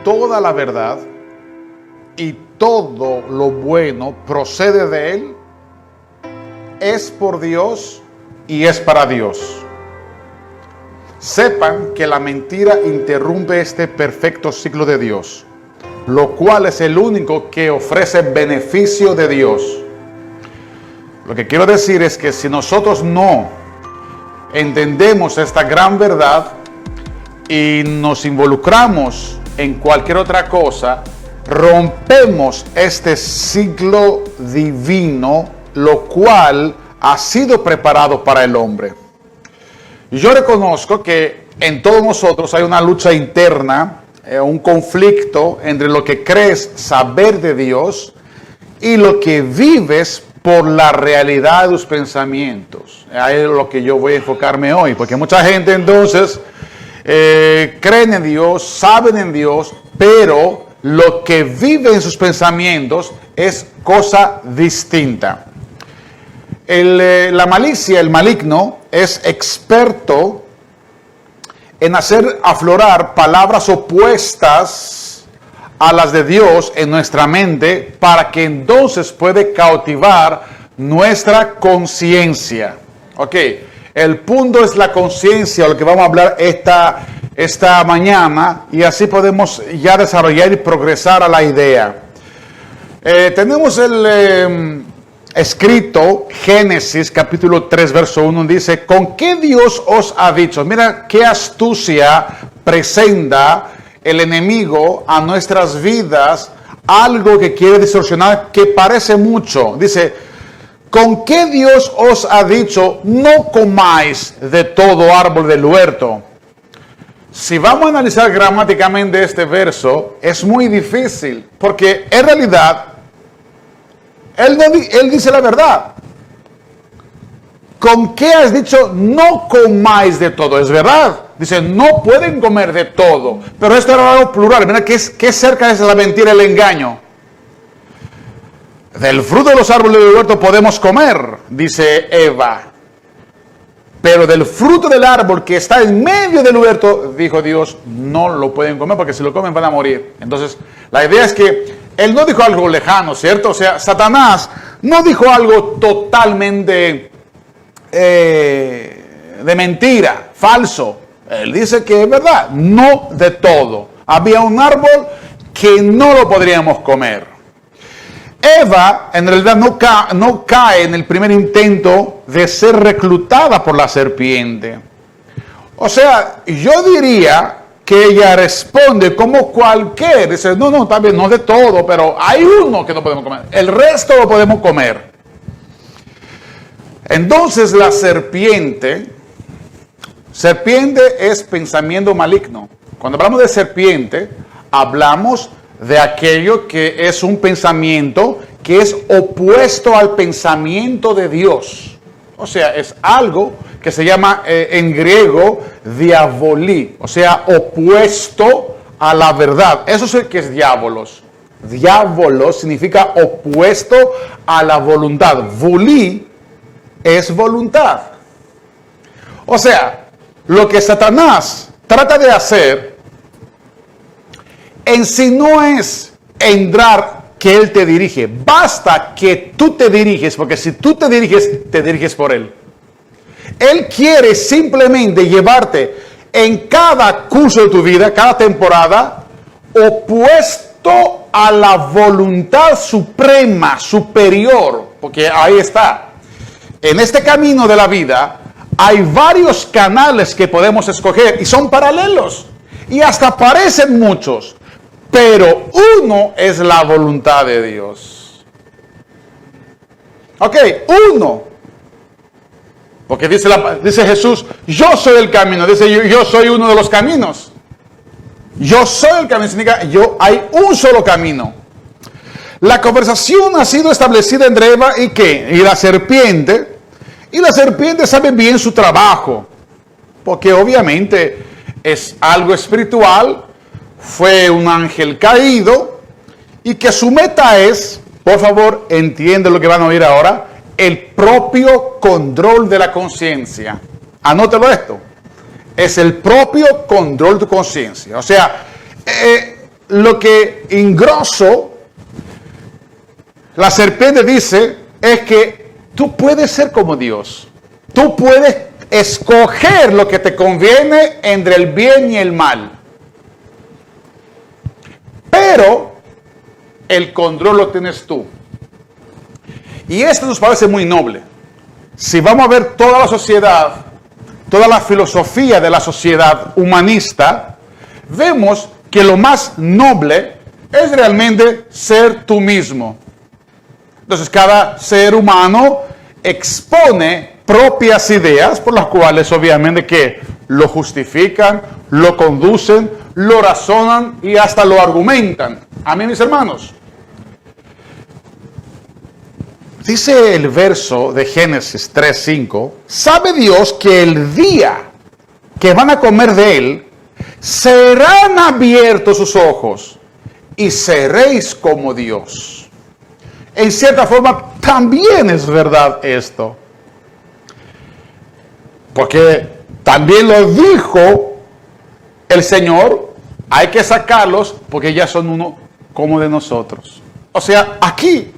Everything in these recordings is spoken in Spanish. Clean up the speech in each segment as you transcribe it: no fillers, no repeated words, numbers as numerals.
toda la verdad y todo lo bueno procede de Él, es por Dios y es para Dios. Sepan que la mentira interrumpe este perfecto ciclo de Dios, lo cual es el único que ofrece beneficio de Dios. Lo que quiero decir es que si nosotros no entendemos esta gran verdad y nos involucramos en cualquier otra cosa, rompemos este ciclo divino, lo cual ha sido preparado para el hombre. Yo reconozco que en todos nosotros hay una lucha interna, un conflicto entre lo que crees saber de Dios y lo que vives por la realidad de tus pensamientos. Ahí es lo que yo voy a enfocarme hoy, porque mucha gente entonces creen en Dios, saben en Dios, pero lo que vive en sus pensamientos es cosa distinta. La malicia, el maligno, es experto en hacer aflorar palabras opuestas a las de Dios en nuestra mente para que entonces puede cautivar nuestra conciencia. Ok, el punto es la conciencia, lo que vamos a hablar esta mañana, y así podemos ya desarrollar y progresar a la idea. Tenemos el escrito Génesis capítulo 3 verso 1, dice: ¿con qué Dios os ha dicho? Mira qué astucia presenta el enemigo a nuestras vidas, algo que quiere distorsionar, que parece mucho. Dice: ¿con qué Dios os ha dicho no comáis de todo árbol del huerto? Si vamos a analizar gramáticamente este verso, es muy difícil, porque en realidad Él dice la verdad. ¿Con qué has dicho no comáis de todo? Es verdad. Dice, no pueden comer de todo. Pero esto era algo plural. Mira qué cerca es la mentira y el engaño. Del fruto de los árboles del huerto podemos comer, dice Eva. Pero del fruto del árbol que está en medio del huerto, dijo Dios, no lo pueden comer porque si lo comen van a morir. Entonces, la idea es que Él no dijo algo lejano, ¿cierto? O sea, Satanás no dijo algo totalmente de mentira, falso. Él dice que es verdad, no de todo. Había un árbol que no lo podríamos comer. Eva, en realidad, no cae en el primer intento de ser reclutada por la serpiente. O sea, yo diría que ella responde como cualquier. Dice, no, también no de todo, pero hay uno que no podemos comer. El resto lo podemos comer. Entonces la serpiente es pensamiento maligno. Cuando hablamos de serpiente, hablamos de aquello que es un pensamiento que es opuesto al pensamiento de Dios. O sea, es algo que se llama en griego diabolí, o sea, opuesto a la verdad. Eso es que es diabolos. Diabolos significa opuesto a la voluntad. Volí es voluntad. O sea, lo que Satanás trata de hacer en sí no es entrar que Él te dirige. Basta que tú te diriges, porque si tú te diriges por Él. Él quiere simplemente llevarte en cada curso de tu vida, cada temporada, opuesto a la voluntad suprema, superior, porque ahí está. En este camino de la vida hay varios canales que podemos escoger y son paralelos y hasta parecen muchos, pero uno es la voluntad de Dios. Ok, uno. Porque dice Jesús, yo soy el camino. Dice, yo soy uno de los caminos. Yo soy el camino. Significa, hay un solo camino. La conversación ha sido establecida entre Eva y la serpiente. Y la serpiente sabe bien su trabajo. Porque obviamente es algo espiritual. Fue un ángel caído. Y que su meta es, por favor, entiende lo que van a oír ahora, el propio control de la conciencia. Anótelo esto. Es el propio control de tu conciencia. O sea, lo que en grosso la serpiente dice es que tú puedes ser como Dios. Tú puedes escoger lo que te conviene entre el bien y el mal. Pero el control lo tienes tú. Y esto nos parece muy noble. Si vamos a ver toda la sociedad, toda la filosofía de la sociedad humanista, vemos que lo más noble es realmente ser tú mismo. Entonces cada ser humano expone propias ideas por las cuales obviamente que lo justifican, lo conducen, lo razonan y hasta lo argumentan. Amén, mis hermanos. Dice el verso de Génesis 3:5, ¿sabe Dios que el día que van a comer de él, serán abiertos sus ojos y seréis como Dios? En cierta forma también es verdad esto. Porque también lo dijo el Señor, hay que sacarlos porque ya son uno como de nosotros. O sea, aquí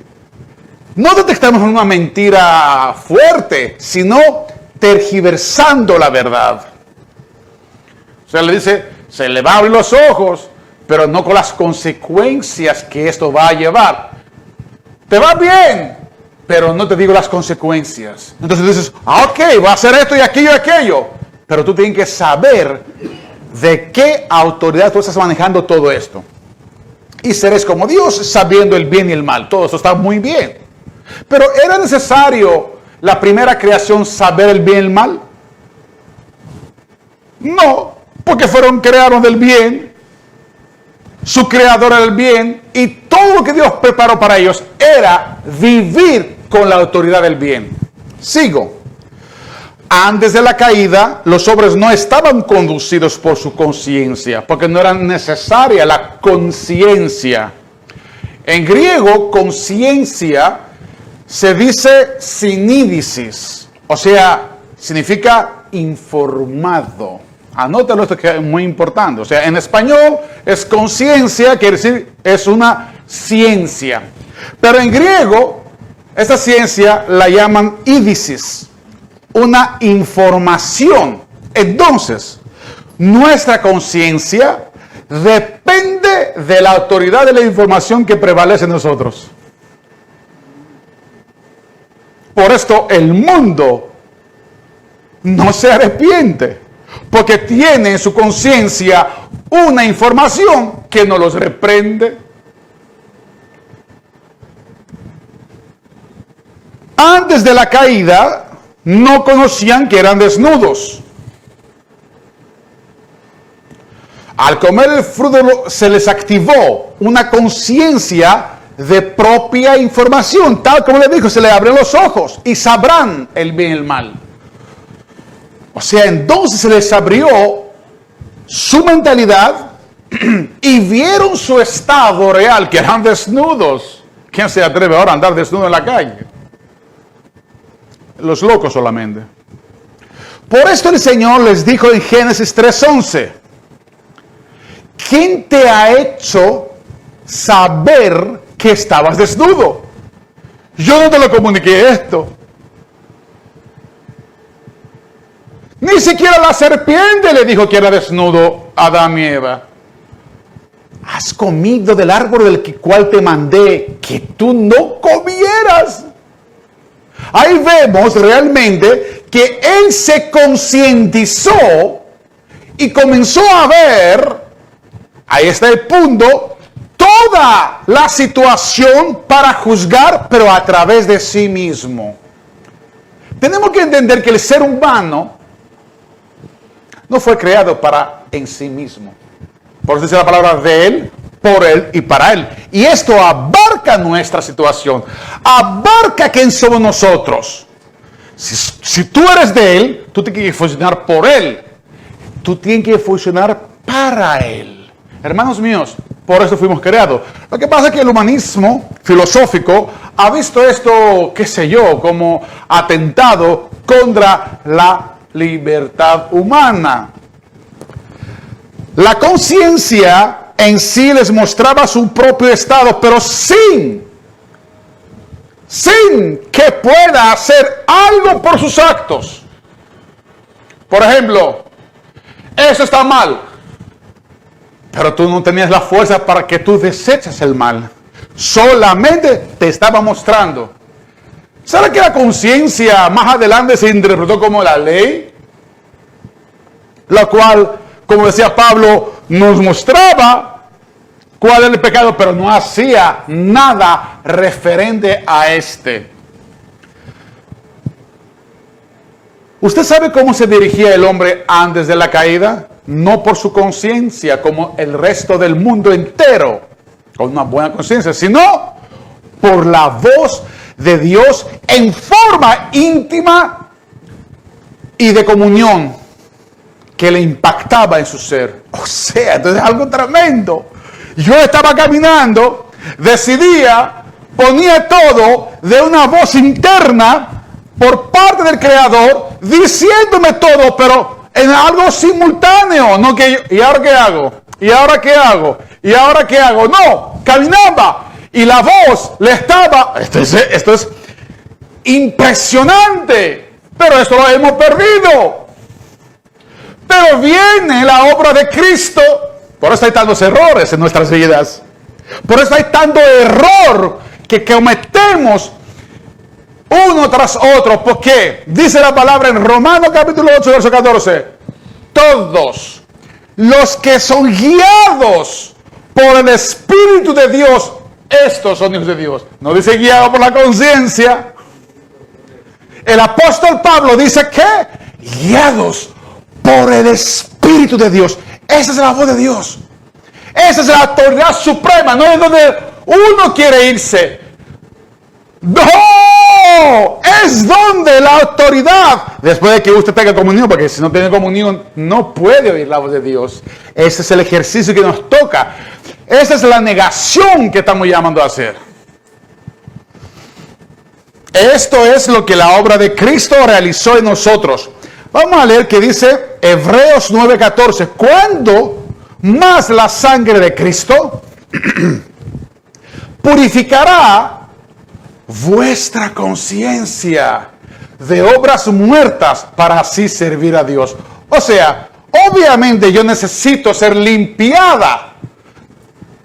no detectamos una mentira fuerte, sino tergiversando la verdad. O sea, le dice, se le va a abrir los ojos, pero no con las consecuencias que esto va a llevar. Te va bien, pero no te digo las consecuencias. Entonces dices, ok, va a hacer esto y aquello y aquello. Pero tú tienes que saber de qué autoridad tú estás manejando todo esto. Y seréis como Dios, sabiendo el bien y el mal. Todo eso está muy bien. Pero ¿era necesario la primera creación saber el bien y el mal? No, porque fueron creados del bien. Su creador era el bien. Y todo lo que Dios preparó para ellos era vivir con la autoridad del bien. Sigo. Antes de la caída, los hombres no estaban conducidos por su conciencia, porque no era necesaria la conciencia. En griego, conciencia se dice sinídisis, o sea, significa informado. Anótalo, esto que es muy importante. O sea, en español es conciencia, quiere decir, es una ciencia. Pero en griego, esta ciencia la llaman ídisis, una información. Entonces, nuestra conciencia depende de la autoridad de la información que prevalece en nosotros. Por esto el mundo no se arrepiente, porque tiene en su conciencia una información que no los reprende. Antes de la caída, no conocían que eran desnudos. Al comer el fruto se les activó una conciencia de propia información, tal como le dijo, se le abren los ojos y sabrán el bien y el mal. O sea, entonces se les abrió su mentalidad y vieron su estado real, que eran desnudos. ¿Quién se atreve ahora a andar desnudo en la calle? Los locos solamente. Por esto el Señor les dijo en Génesis 3:11, ¿quién te ha hecho saber que estabas desnudo? Yo no te lo comuniqué esto. Ni siquiera la serpiente le dijo que era desnudo a Adán y Eva. Has comido del árbol del cual te mandé que tú no comieras. Ahí vemos realmente que él se concientizó y comenzó a ver, ahí está el punto, toda la situación para juzgar, pero a través de sí mismo. Tenemos que entender que el ser humano no fue creado para en sí mismo. Por eso dice la palabra de él, por él y para él. Y esto abarca nuestra situación. Abarca quién somos nosotros. Si tú eres de él, tú tienes que funcionar por él. Tú tienes que funcionar para él. Hermanos míos, por eso fuimos creados. Lo que pasa es que el humanismo filosófico ha visto esto, qué sé yo, como atentado contra la libertad humana. La conciencia en sí les mostraba su propio estado, pero sin que pueda hacer algo por sus actos. Por ejemplo, eso está mal, pero tú no tenías la fuerza para que tú deseches el mal. Solamente te estaba mostrando. ¿Sabe que la conciencia más adelante se interpretó como la ley? La cual, como decía Pablo, nos mostraba cuál era el pecado, pero no hacía nada referente a este. ¿Usted sabe cómo se dirigía el hombre antes de la caída? No por su conciencia, como el resto del mundo entero, con una buena conciencia, sino por la voz de Dios en forma íntima y de comunión que le impactaba en su ser. O sea, entonces es algo tremendo. Yo estaba caminando, decidía, ponía todo de una voz interna por parte del Creador, diciéndome todo, pero en algo simultáneo. No que yo, ¿y ahora qué hago? ¿Y ahora qué hago? ¿Y ahora qué hago? No, caminaba y la voz le estaba... Esto es impresionante, pero esto lo hemos perdido. Pero viene la obra de Cristo. Por eso hay tantos errores en nuestras vidas. Por eso hay tanto error que cometemos uno tras otro. Porque dice la palabra en Romanos capítulo 8, verso 14. Todos los que son guiados por el Espíritu de Dios, estos son hijos de Dios. No dice guiado por la conciencia. El apóstol Pablo dice que guiados por el Espíritu de Dios. Esa es la voz de Dios. Esa es la autoridad suprema. No es donde uno quiere irse. No, es donde la autoridad, después de que usted tenga comunión, porque si no tiene comunión no puede oír la voz de Dios. Ese es el ejercicio que nos toca. Esa es la negación que estamos llamando a hacer. Esto es lo que la obra de Cristo realizó en nosotros. Vamos a leer que dice Hebreos 9:14. ¿Cuándo más la sangre de Cristo purificará vuestra conciencia de obras muertas para así servir a Dios? O sea, obviamente yo necesito ser limpiada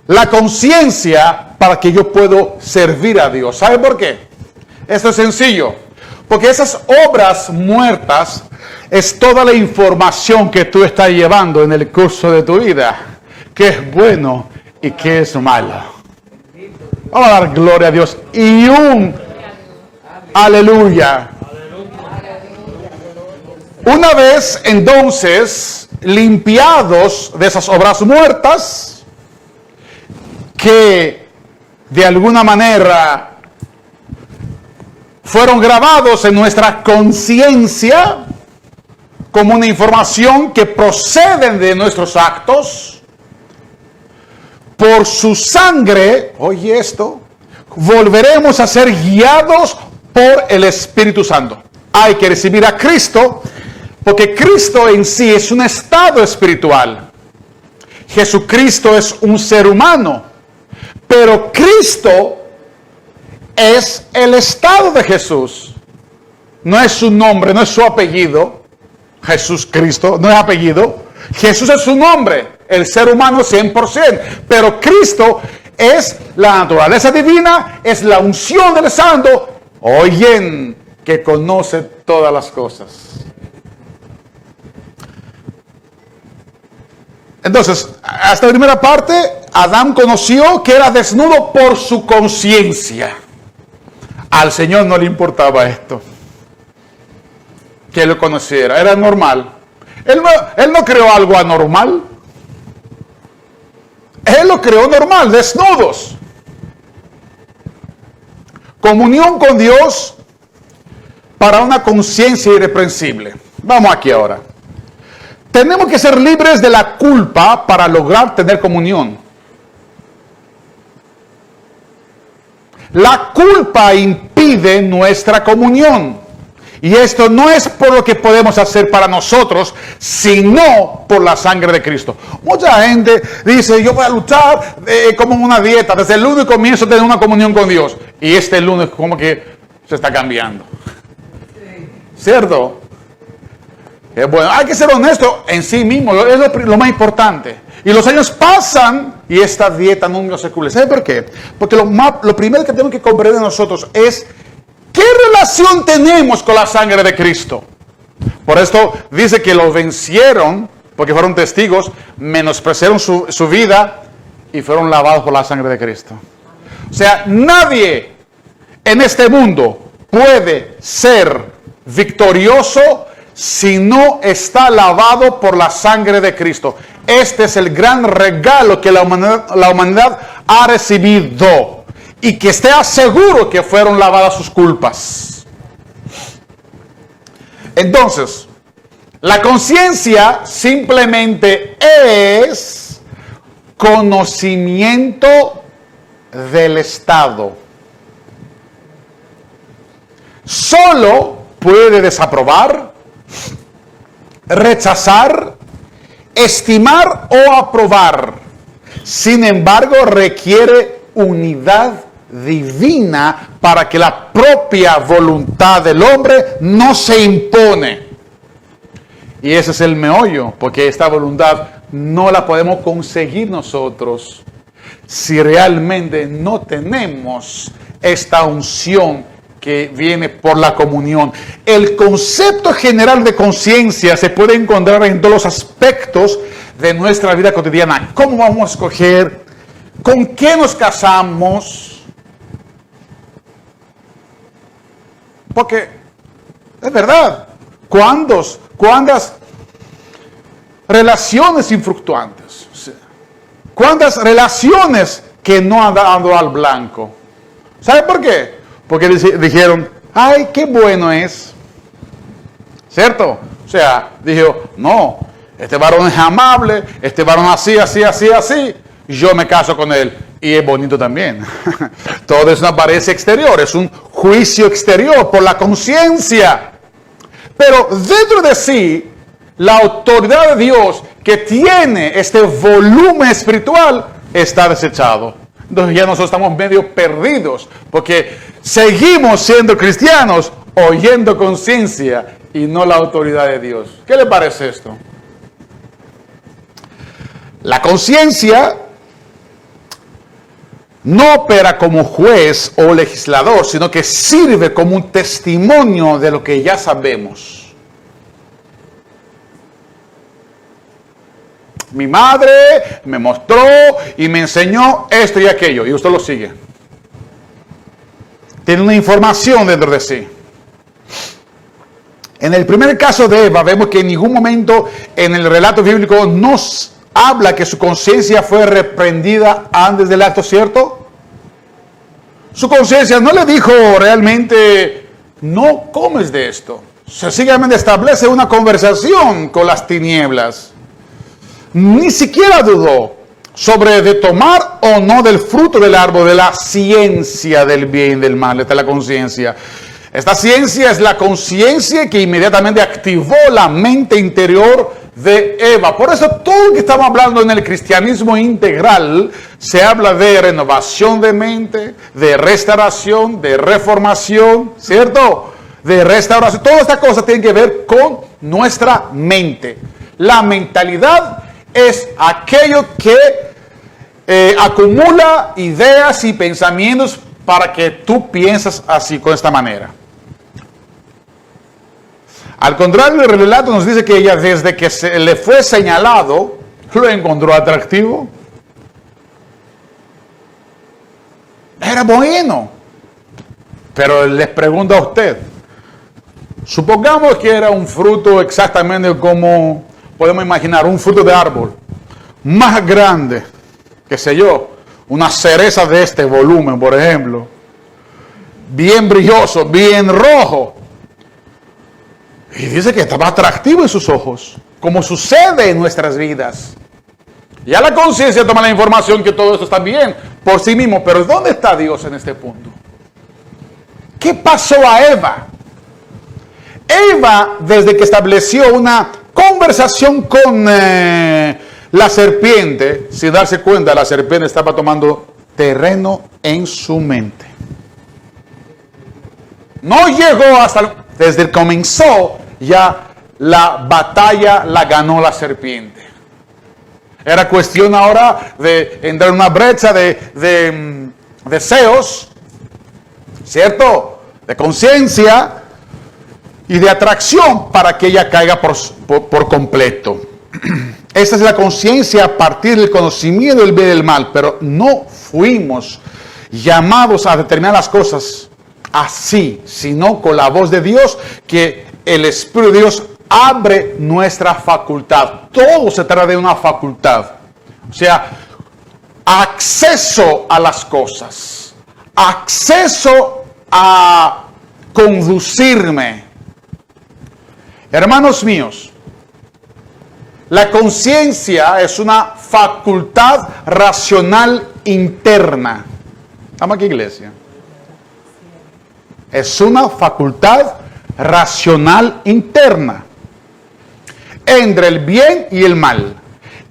la conciencia para que yo pueda servir a Dios. ¿Sabe por qué? Esto es sencillo. Porque esas obras muertas es toda la información que tú estás llevando en el curso de tu vida. Qué es bueno y qué es malo. Vamos a dar gloria a Dios y un aleluya. Una vez entonces limpiados de esas obras muertas que de alguna manera fueron grabados en nuestra conciencia como una información que proceden de nuestros actos, por su sangre, oye esto, volveremos a ser guiados por el Espíritu Santo. Hay que recibir a Cristo, porque Cristo en sí es un estado espiritual. Jesucristo es un ser humano, pero Cristo es el estado de Jesús. No es su nombre, no es su apellido. Jesús Cristo no es apellido. Jesús es su nombre, el ser humano 100%. Pero Cristo es la naturaleza divina, es la unción del Santo. Oyen, que conoce todas las cosas. Entonces, hasta la primera parte, Adán conoció que era desnudo por su conciencia. Al Señor no le importaba esto, que lo conociera, era normal. Él no creó algo anormal. Él lo creó normal, desnudos. Comunión con Dios para una conciencia irreprensible. Vamos aquí ahora. Tenemos que ser libres de la culpa para lograr tener comunión. La culpa impide nuestra comunión. Y esto no es por lo que podemos hacer para nosotros, sino por la sangre de Cristo. Mucha gente dice, yo voy a luchar como en una dieta. Desde el lunes comienzo a tener una comunión con Dios. Y este lunes como que se está cambiando. ¿Cierto? Bueno, hay que ser honesto en sí mismo. Es lo más importante. Y los años pasan y esta dieta nunca se cumple. ¿Sabe por qué? Porque lo primero que tenemos que comprender nosotros es ¿qué relación tenemos con la sangre de Cristo? Por esto dice que los vencieron, porque fueron testigos, menospreciaron su vida y fueron lavados por la sangre de Cristo. O sea, nadie en este mundo puede ser victorioso si no está lavado por la sangre de Cristo. Este es el gran regalo que la humanidad ha recibido. Y que esté seguro que fueron lavadas sus culpas. Entonces, la conciencia simplemente es conocimiento del estado. Solo puede desaprobar, rechazar, estimar o aprobar. Sin embargo, requiere unidad divina para que la propia voluntad del hombre no se impone. Y ese es el meollo, porque esta voluntad no la podemos conseguir nosotros si realmente no tenemos esta unción que viene por la comunión. El concepto general de conciencia se puede encontrar en todos los aspectos de nuestra vida cotidiana. ¿Cómo vamos a escoger? ¿Con qué nos casamos? Porque es verdad, ¿cuántas relaciones infructuantes? ¿Cuántas relaciones que no han dado al blanco? ¿Sabe por qué? Porque dijeron, ay, qué bueno es. ¿Cierto? O sea, dijo, no, este varón es amable, este varón así, yo me caso con él. Y es bonito también. Todo es una apariencia exterior, es un juicio exterior por la conciencia. Pero dentro de sí, la autoridad de Dios que tiene este volumen espiritual está desechado. Entonces ya nosotros estamos medio perdidos, porque seguimos siendo cristianos, oyendo conciencia y no la autoridad de Dios. ¿Qué le parece esto? La conciencia no opera como juez o legislador, sino que sirve como un testimonio de lo que ya sabemos. Mi madre me mostró y me enseñó esto y aquello, y usted lo sigue. Tiene una información dentro de sí. En el primer caso de Eva, vemos que en ningún momento en el relato bíblico nos habla que su conciencia fue reprendida antes del acto, ¿cierto? Su conciencia no le dijo realmente, no comes de esto. Sencillamente establece una conversación con las tinieblas. Ni siquiera dudó sobre de tomar o no del fruto del árbol de la ciencia del bien y del mal. Esta es la conciencia. Esta ciencia es la conciencia que inmediatamente activó la mente interior de Eva. Por eso todo lo que estamos hablando en el cristianismo integral se habla de renovación de mente, de restauración, de reformación, ¿cierto? De restauración. Todas estas cosas tienen que ver con nuestra mente. La mentalidad es aquello que acumula ideas y pensamientos para que tú pienses así, con esta manera. Al contrario, el relato nos dice que ella, desde que se le fue señalado, lo encontró atractivo. Era bueno. Pero les pregunto a usted, supongamos que era un fruto exactamente como podemos imaginar, un fruto de árbol, más grande, qué sé yo, una cereza de este volumen, por ejemplo, bien brilloso, bien rojo. Y dice que estaba atractivo en sus ojos, como sucede en nuestras vidas. Ya la conciencia toma la información que todo esto está bien por sí mismo, pero ¿dónde está Dios en este punto? ¿Qué pasó a Eva? Eva, desde que estableció una conversación con la serpiente, sin darse cuenta, la serpiente estaba tomando terreno en su mente. No llegó hasta... Desde que comenzó, ya la batalla la ganó la serpiente. Era cuestión ahora de entrar en una brecha de deseos, ¿cierto? De conciencia y de atracción para que ella caiga por completo. Esta es la conciencia a partir del conocimiento del bien y del mal, pero no fuimos llamados a determinar las cosas así, sino con la voz de Dios, que el Espíritu de Dios abre nuestra facultad. Todo se trata de una facultad. O sea, acceso a las cosas, acceso a conducirme. Hermanos míos, la conciencia es una facultad racional interna. ¿Estamos aquí, iglesia? Es una facultad racional interna entre el bien y el mal,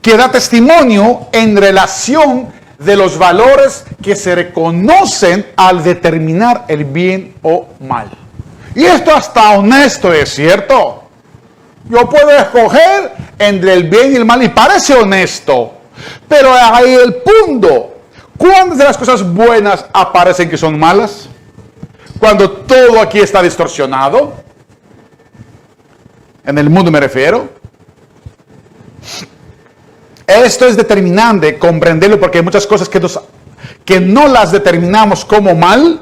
que da testimonio en relación de los valores que se reconocen al determinar el bien o mal. Y esto hasta honesto es cierto. Yo puedo escoger entre el bien y el mal y parece honesto, pero ahí el punto. ¿Cuántas de las cosas buenas aparecen que son malas? Cuando todo aquí está distorsionado. En el mundo me refiero. Esto es determinante, comprenderlo, porque hay muchas cosas que no las determinamos como mal.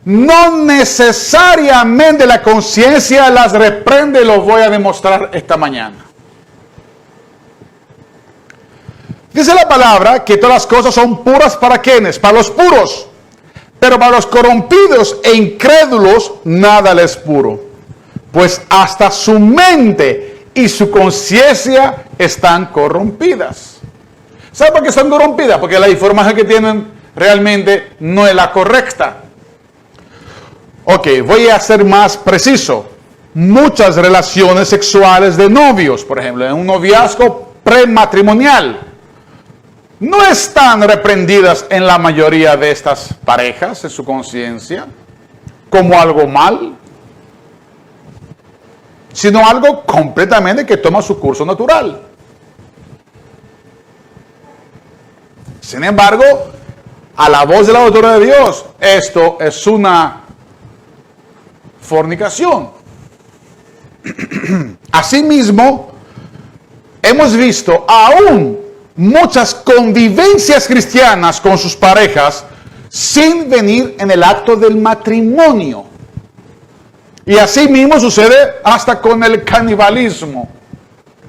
No necesariamente la conciencia las reprende, lo voy a demostrar esta mañana. Dice la palabra que todas las cosas son puras para quienes, para los puros. Pero para los corrompidos e incrédulos, nada les es puro. Pues hasta su mente y su conciencia están corrompidas. ¿Sabe por qué están corrompidas? Porque la información que tienen realmente no es la correcta. Ok, voy a ser más preciso. Muchas relaciones sexuales de novios, por ejemplo, en un noviazgo prematrimonial, no están reprendidas en la mayoría de estas parejas en su conciencia como algo mal, sino algo completamente que toma su curso natural. Sin embargo, a la voz de la autora de Dios, esto es una fornicación. Asimismo, hemos visto aún muchas convivencias cristianas con sus parejas sin venir en el acto del matrimonio. Y así mismo sucede hasta con el canibalismo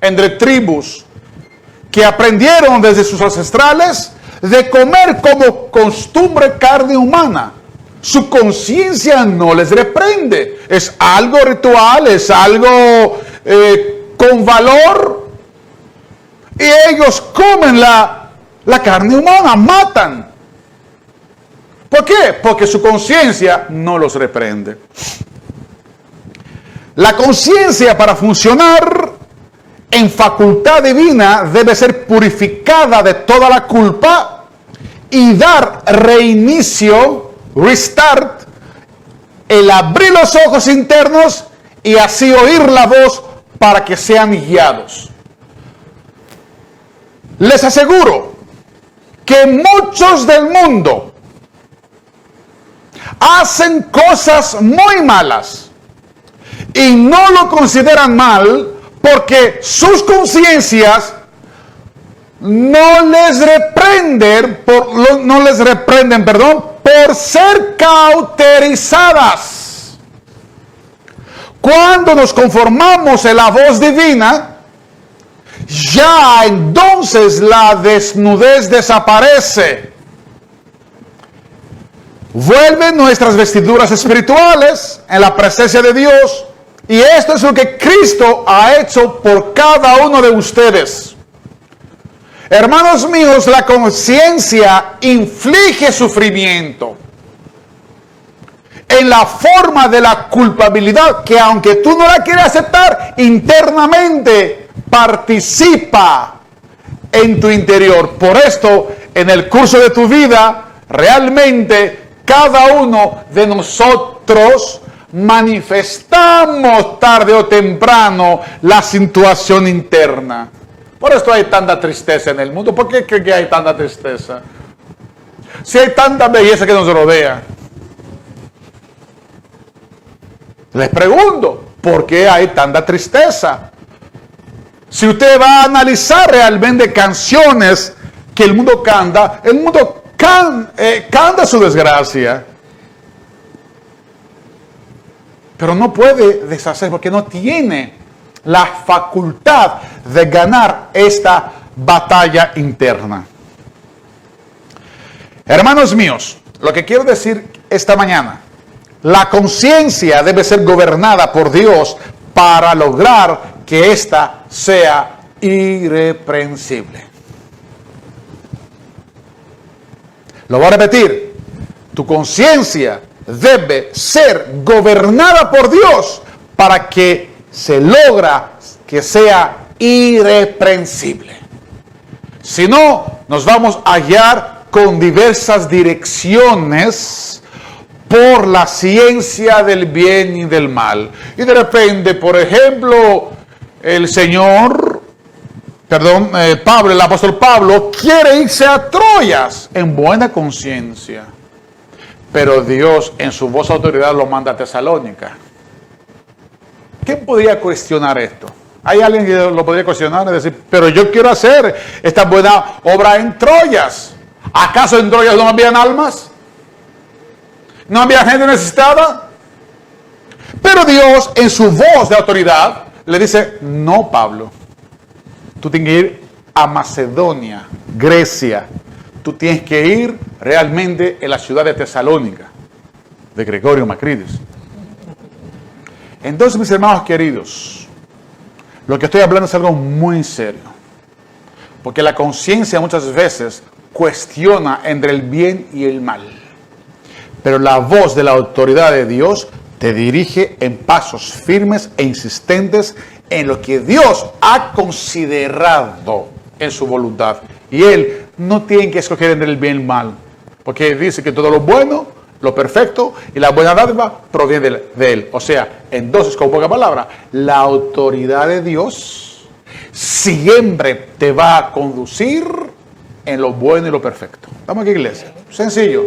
entre tribus que aprendieron desde sus ancestrales de comer como costumbre carne humana. Su conciencia no les reprende. Es algo ritual, es algo con valor. Y ellos comen la carne humana, matan. ¿Por qué? Porque su conciencia no los reprende. La conciencia, para funcionar en facultad divina, debe ser purificada de toda la culpa y dar reinicio, restart, el abrir los ojos internos y así oír la voz para que sean guiados. Les aseguro que muchos del mundo hacen cosas muy malas y no lo consideran mal porque sus conciencias no les reprenden, por ser cauterizadas. Cuando nos conformamos en la voz divina, ya entonces la desnudez desaparece. Vuelven nuestras vestiduras espirituales en la presencia de Dios. Y esto es lo que Cristo ha hecho por cada uno de ustedes. Hermanos míos, la conciencia inflige sufrimiento. en la forma de la culpabilidad que, aunque tú no la quieras aceptar, internamente participa en tu interior. Por esto, en el curso de tu vida, realmente cada uno de nosotros manifestamos tarde o temprano la situación interna. Por esto hay tanta tristeza en el mundo. ¿Por qué creen que hay tanta tristeza? Si hay tanta belleza que nos rodea. Les pregunto, ¿por qué hay tanta tristeza? Si usted va a analizar realmente canciones que el mundo canta su desgracia. Pero no puede deshacer porque no tiene la facultad de ganar esta batalla interna. Hermanos míos, lo que quiero decir esta mañana, la conciencia debe ser gobernada por Dios para lograr que ésta sea irreprensible. Lo voy a repetir, tu conciencia debe ser gobernada por Dios para que se logra que sea irreprensible. Si no, nos vamos a hallar con diversas direcciones por la ciencia del bien y del mal. Y de repente, por ejemplo, el apóstol Pablo quiere irse a Troyas en buena conciencia. Pero Dios en su voz autoridad lo manda a Tesalónica. ¿Quién podría cuestionar esto? ¿Hay alguien que lo podría cuestionar y decir, pero yo quiero hacer esta buena obra en Troyas? ¿Acaso en Troyas no habían almas? ¿No había gente necesitada? Pero Dios en su voz de autoridad le dice, no, Pablo, tú tienes que ir a Macedonia, Grecia. Tú tienes que ir realmente en la ciudad de Tesalónica, de Gregorio Macrides. Entonces, mis hermanos queridos, lo que estoy hablando es algo muy serio. Porque la conciencia muchas veces cuestiona entre el bien y el mal. Pero la voz de la autoridad de Dios te dirige en pasos firmes e insistentes en lo que Dios ha considerado en su voluntad. Y Él no tiene que escoger entre el bien y el mal. Porque dice que todo lo bueno, lo perfecto y la buena dádiva proviene de Él. O sea, entonces, con poca palabra, la autoridad de Dios siempre te va a conducir en lo bueno y lo perfecto. ¿Estamos aquí, iglesia? Sencillo.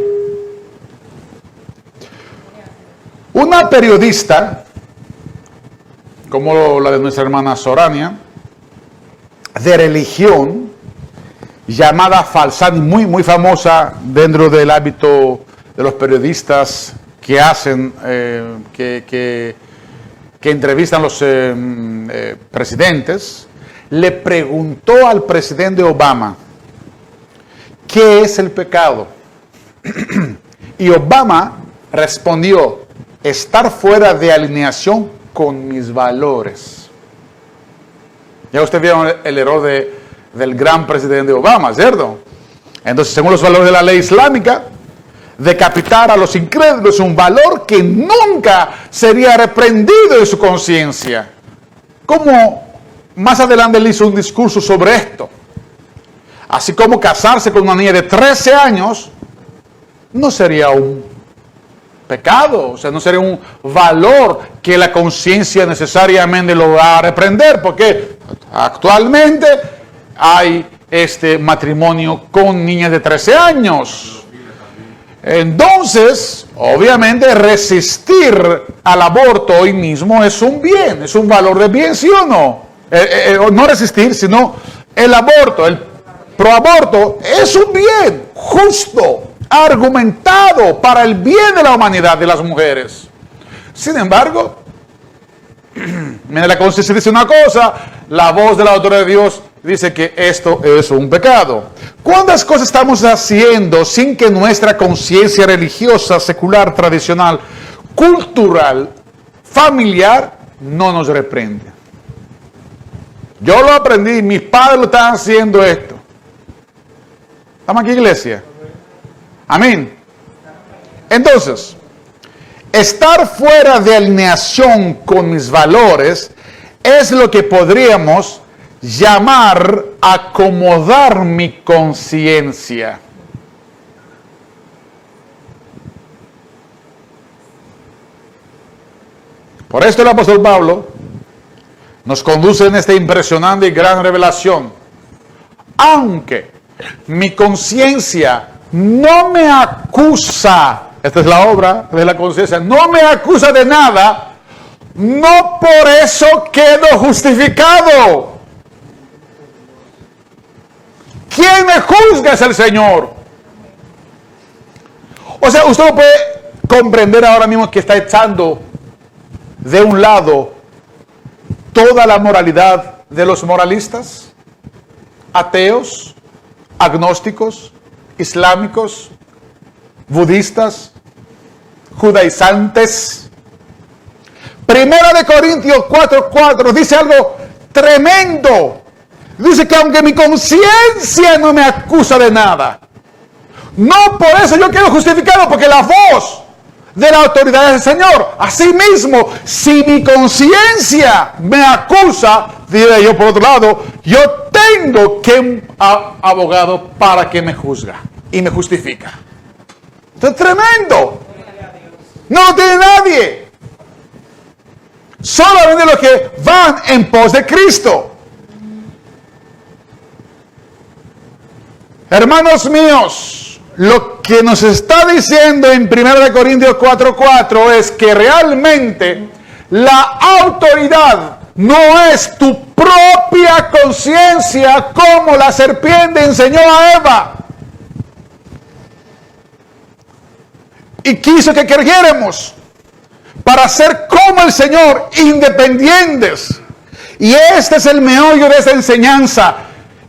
Una periodista, como la de nuestra hermana Sorania, de religión, llamada Falsani, muy famosa dentro del ámbito de los periodistas que hacen, que entrevistan a los presidentes, le preguntó al presidente Obama, ¿qué es el pecado? Y Obama respondió, estar fuera de alineación con mis valores. Ya usted vio el error del gran presidente Obama, ¿cierto? Entonces, según los valores de la ley islámica, decapitar a los incrédulos es un valor que nunca sería reprendido en su conciencia. Como más adelante él hizo un discurso sobre esto. Así como casarse con una niña de 13 años no sería un pecado, o sea, no sería un valor que la conciencia necesariamente lo va a reprender, porque actualmente hay este matrimonio con niñas de 13 años. Entonces, obviamente, resistir al aborto hoy mismo es un bien, es un valor de bien, ¿sí o no? No resistir, sino el aborto, el proaborto es un bien justo, argumentado para el bien de la humanidad, de las mujeres. Sin embargo, miren, la conciencia dice una cosa, la voz de la autoridad de Dios dice que esto es un pecado. ¿Cuántas cosas estamos haciendo sin que nuestra conciencia religiosa, secular, tradicional, cultural, familiar, no nos reprende? Yo lo aprendí, mis padres lo están haciendo esto. ¿Estamos aquí, iglesia? Amén. Entonces, estar fuera de alineación con mis valores es lo que podríamos llamar acomodar mi conciencia. Por esto el apóstol Pablo nos conduce en esta impresionante y gran revelación. Aunque mi conciencia no me acusa, esta es la obra de la conciencia, no me acusa de nada, no por eso quedo justificado. ¿Quién me juzga? Es el Señor. O sea, usted no puede comprender ahora mismo que está echando de un lado toda la moralidad de los moralistas, ateos, agnósticos, islámicos, budistas, judaizantes. Primera de Corintios 4:4 dice algo tremendo. Dice que aunque mi conciencia no me acusa de nada, no por eso yo quedo justificado, porque la voz de la autoridad del Señor. Asimismo, si mi conciencia me acusa, diré yo por otro lado, yo tengo que un abogado para que me juzga y me justifica. Esto es tremendo. No lo tiene nadie. Solamente los que van en pos de Cristo. Hermanos míos, lo que nos está diciendo en 1 Corintios 4:4 es que realmente la autoridad no es tu propia conciencia, como la serpiente enseñó a Eva y quiso que creyéramos para ser como el Señor, independientes. Y este es el meollo de esta enseñanza,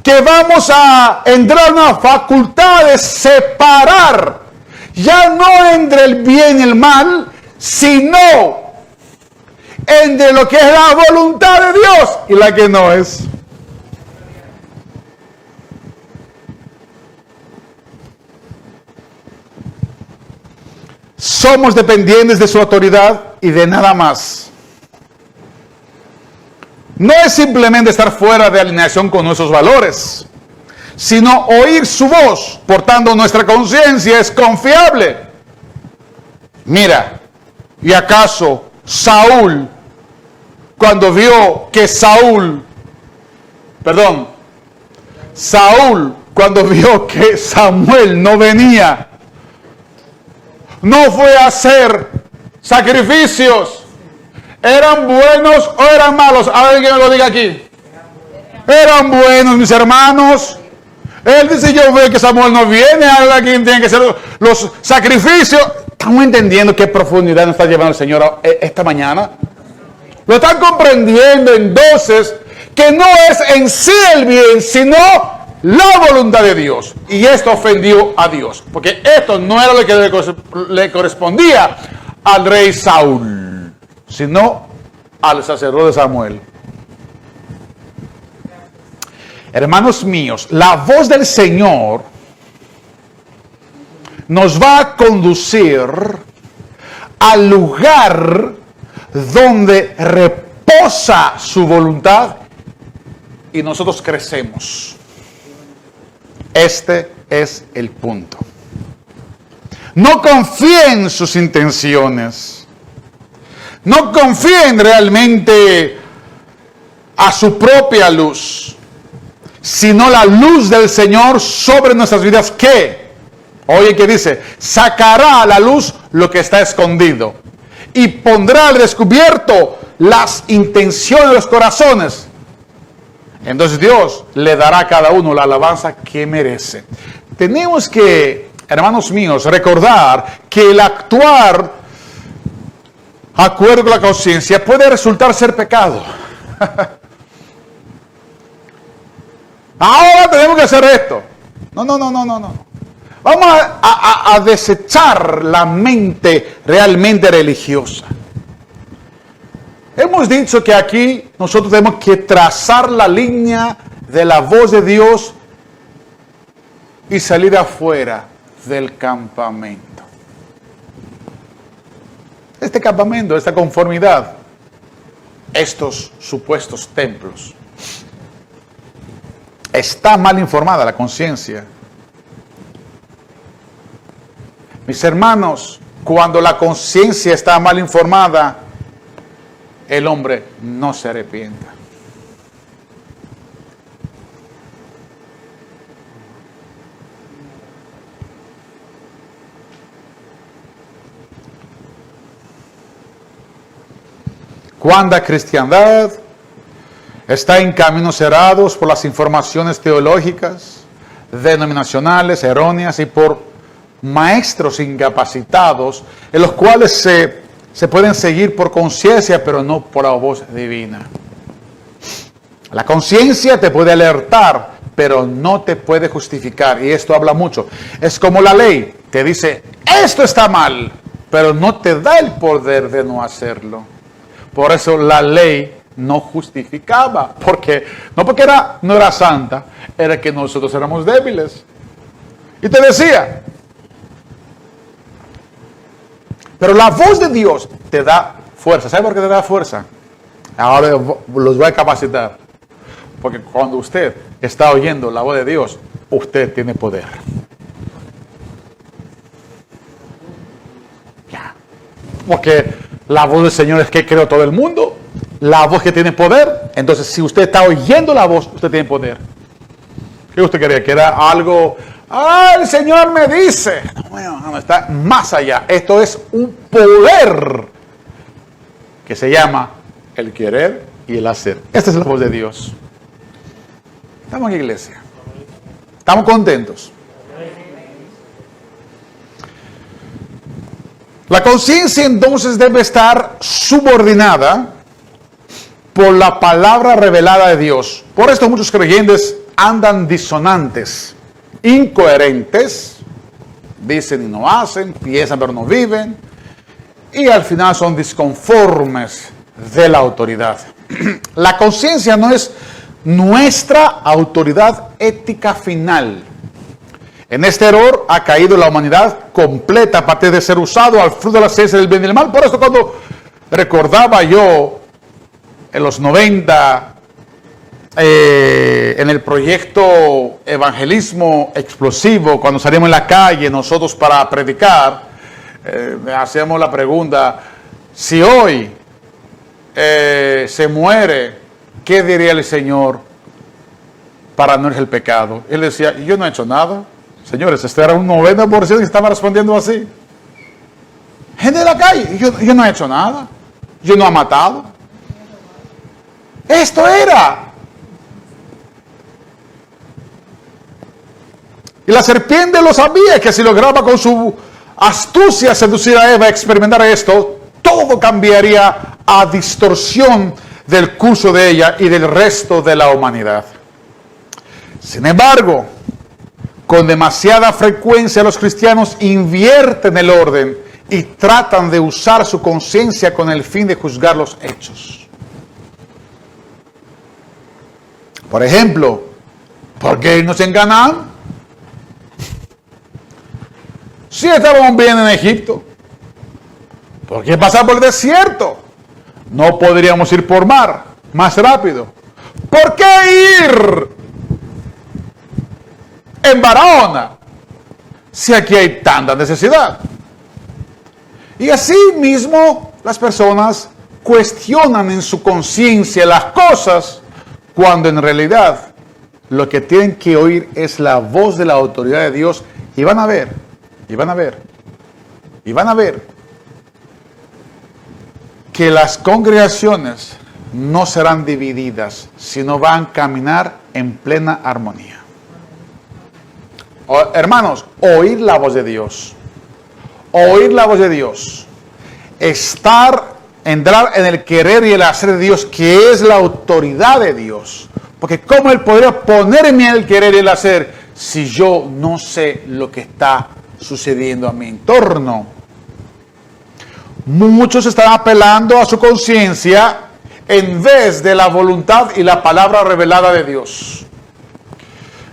que vamos a entrar en una facultad de separar, ya no entre el bien y el mal, sino entre lo que es la voluntad de Dios y la que no es. Somos dependientes de su autoridad y de nada más. No es simplemente estar fuera de alineación con nuestros valores, sino oír su voz. Por tanto, nuestra conciencia es confiable. Mira, ¿y acaso Saúl, cuando vio que Saúl, cuando vio que Samuel no venía, no fue a hacer sacrificios? ¿Eran buenos o eran malos? A ver, que me lo diga aquí. Eran buenos, mis hermanos. Él dice, yo veo que Samuel no viene, ahora quien tiene que hacer los sacrificios. ¿Estamos entendiendo qué profundidad nos está llevando el Señor esta mañana? Lo están comprendiendo entonces que no es en sí el bien, sino la voluntad de Dios. Y esto ofendió a Dios, porque esto no era lo que le correspondía al rey Saúl, sino al sacerdote Samuel. Hermanos míos, la voz del Señor nos va a conducir al lugar donde reposa su voluntad y nosotros crecemos. Este es el punto. No confíen en sus intenciones. No confíen realmente a su propia luz, sino la luz del Señor sobre nuestras vidas, que, oye, que dice, sacará a la luz lo que está escondido y pondrá al descubierto las intenciones de los corazones. Entonces Dios le dará a cada uno la alabanza que merece. Tenemos que, hermanos míos, recordar que el actuar acuerdo con la conciencia puede resultar ser pecado. Ahora tenemos que hacer esto. No. Vamos a desechar la mente realmente religiosa. Hemos dicho que aquí nosotros tenemos que trazar la línea de la voz de Dios y salir afuera del campamento. este campamento, esta conformidad, estos supuestos templos. Está mal informada la conciencia. Mis hermanos, cuando la conciencia está mal informada, el hombre no se arrepienta. Cuando la cristiandad está en caminos cerrados por las informaciones teológicas, denominacionales, erróneas y por maestros incapacitados, en los cuales se pueden seguir por conciencia, pero no por la voz divina. La conciencia te puede alertar, pero no te puede justificar, y esto habla mucho. Es como la ley, te dice, esto está mal, pero no te da el poder de no hacerlo. Por eso la ley no justificaba, no porque no era santa, era que nosotros éramos débiles. Y te decía, pero la voz de Dios te da fuerza. ¿Sabe por qué te da fuerza? Ahora los voy a capacitar. Porque cuando usted está oyendo la voz de Dios, usted tiene poder. Ya. Porque la voz del Señor es que creó todo el mundo. La voz que tiene poder. Entonces, si usted está oyendo la voz, usted tiene poder. ¿Qué usted quería? Que era algo... el Señor me dice. No, está más allá. Esto es un poder que se llama el querer y el hacer. Esta es la voz de Dios. Estamos en iglesia. Estamos contentos. La conciencia entonces debe estar subordinada por la palabra revelada de Dios. Por esto muchos creyentes andan disonantes, incoherentes, dicen y no hacen, piensan pero no viven, y al final son disconformes de la autoridad. La conciencia no es nuestra autoridad ética final. En este error ha caído la humanidad completa a partir de ser usado al fruto de la ciencia del bien y del mal. Por eso cuando recordaba yo en los 90 en el proyecto Evangelismo Explosivo, cuando salimos en la calle nosotros para predicar, hacíamos la pregunta, si hoy se muere, ¿qué diría el Señor para no es el pecado? Él decía, yo no he hecho nada. Señores, este era un 90% que estaba respondiendo así. Gente de la calle, yo no he hecho nada. Yo no he matado. Esto era. Y la serpiente lo sabía, que si lograba con su astucia seducir a Eva a experimentar esto, todo cambiaría a distorsión del curso de ella y del resto de la humanidad. Sin embargo, con demasiada frecuencia los cristianos invierten el orden y tratan de usar su conciencia con el fin de juzgar los hechos. Por ejemplo, ¿por qué irnos en Canaán? Si estábamos bien en Egipto, ¿por qué pasar por el desierto? No podríamos ir por mar más rápido. ¿Por qué ir en Barahona si aquí hay tanta necesidad? Y así mismo las personas cuestionan en su conciencia las cosas cuando en realidad lo que tienen que oír es la voz de la autoridad de Dios y van a ver, y van a ver, y van a ver que las congregaciones no serán divididas, sino van a caminar en plena armonía. Hermanos, oír la voz de Dios. Oír la voz de Dios. Entrar en el querer y el hacer de Dios, que es la autoridad de Dios. Porque ¿cómo Él podría ponerme en el querer y el hacer si yo no sé lo que está sucediendo a mi entorno? Muchos están apelando a su conciencia en vez de la voluntad y la palabra revelada de Dios.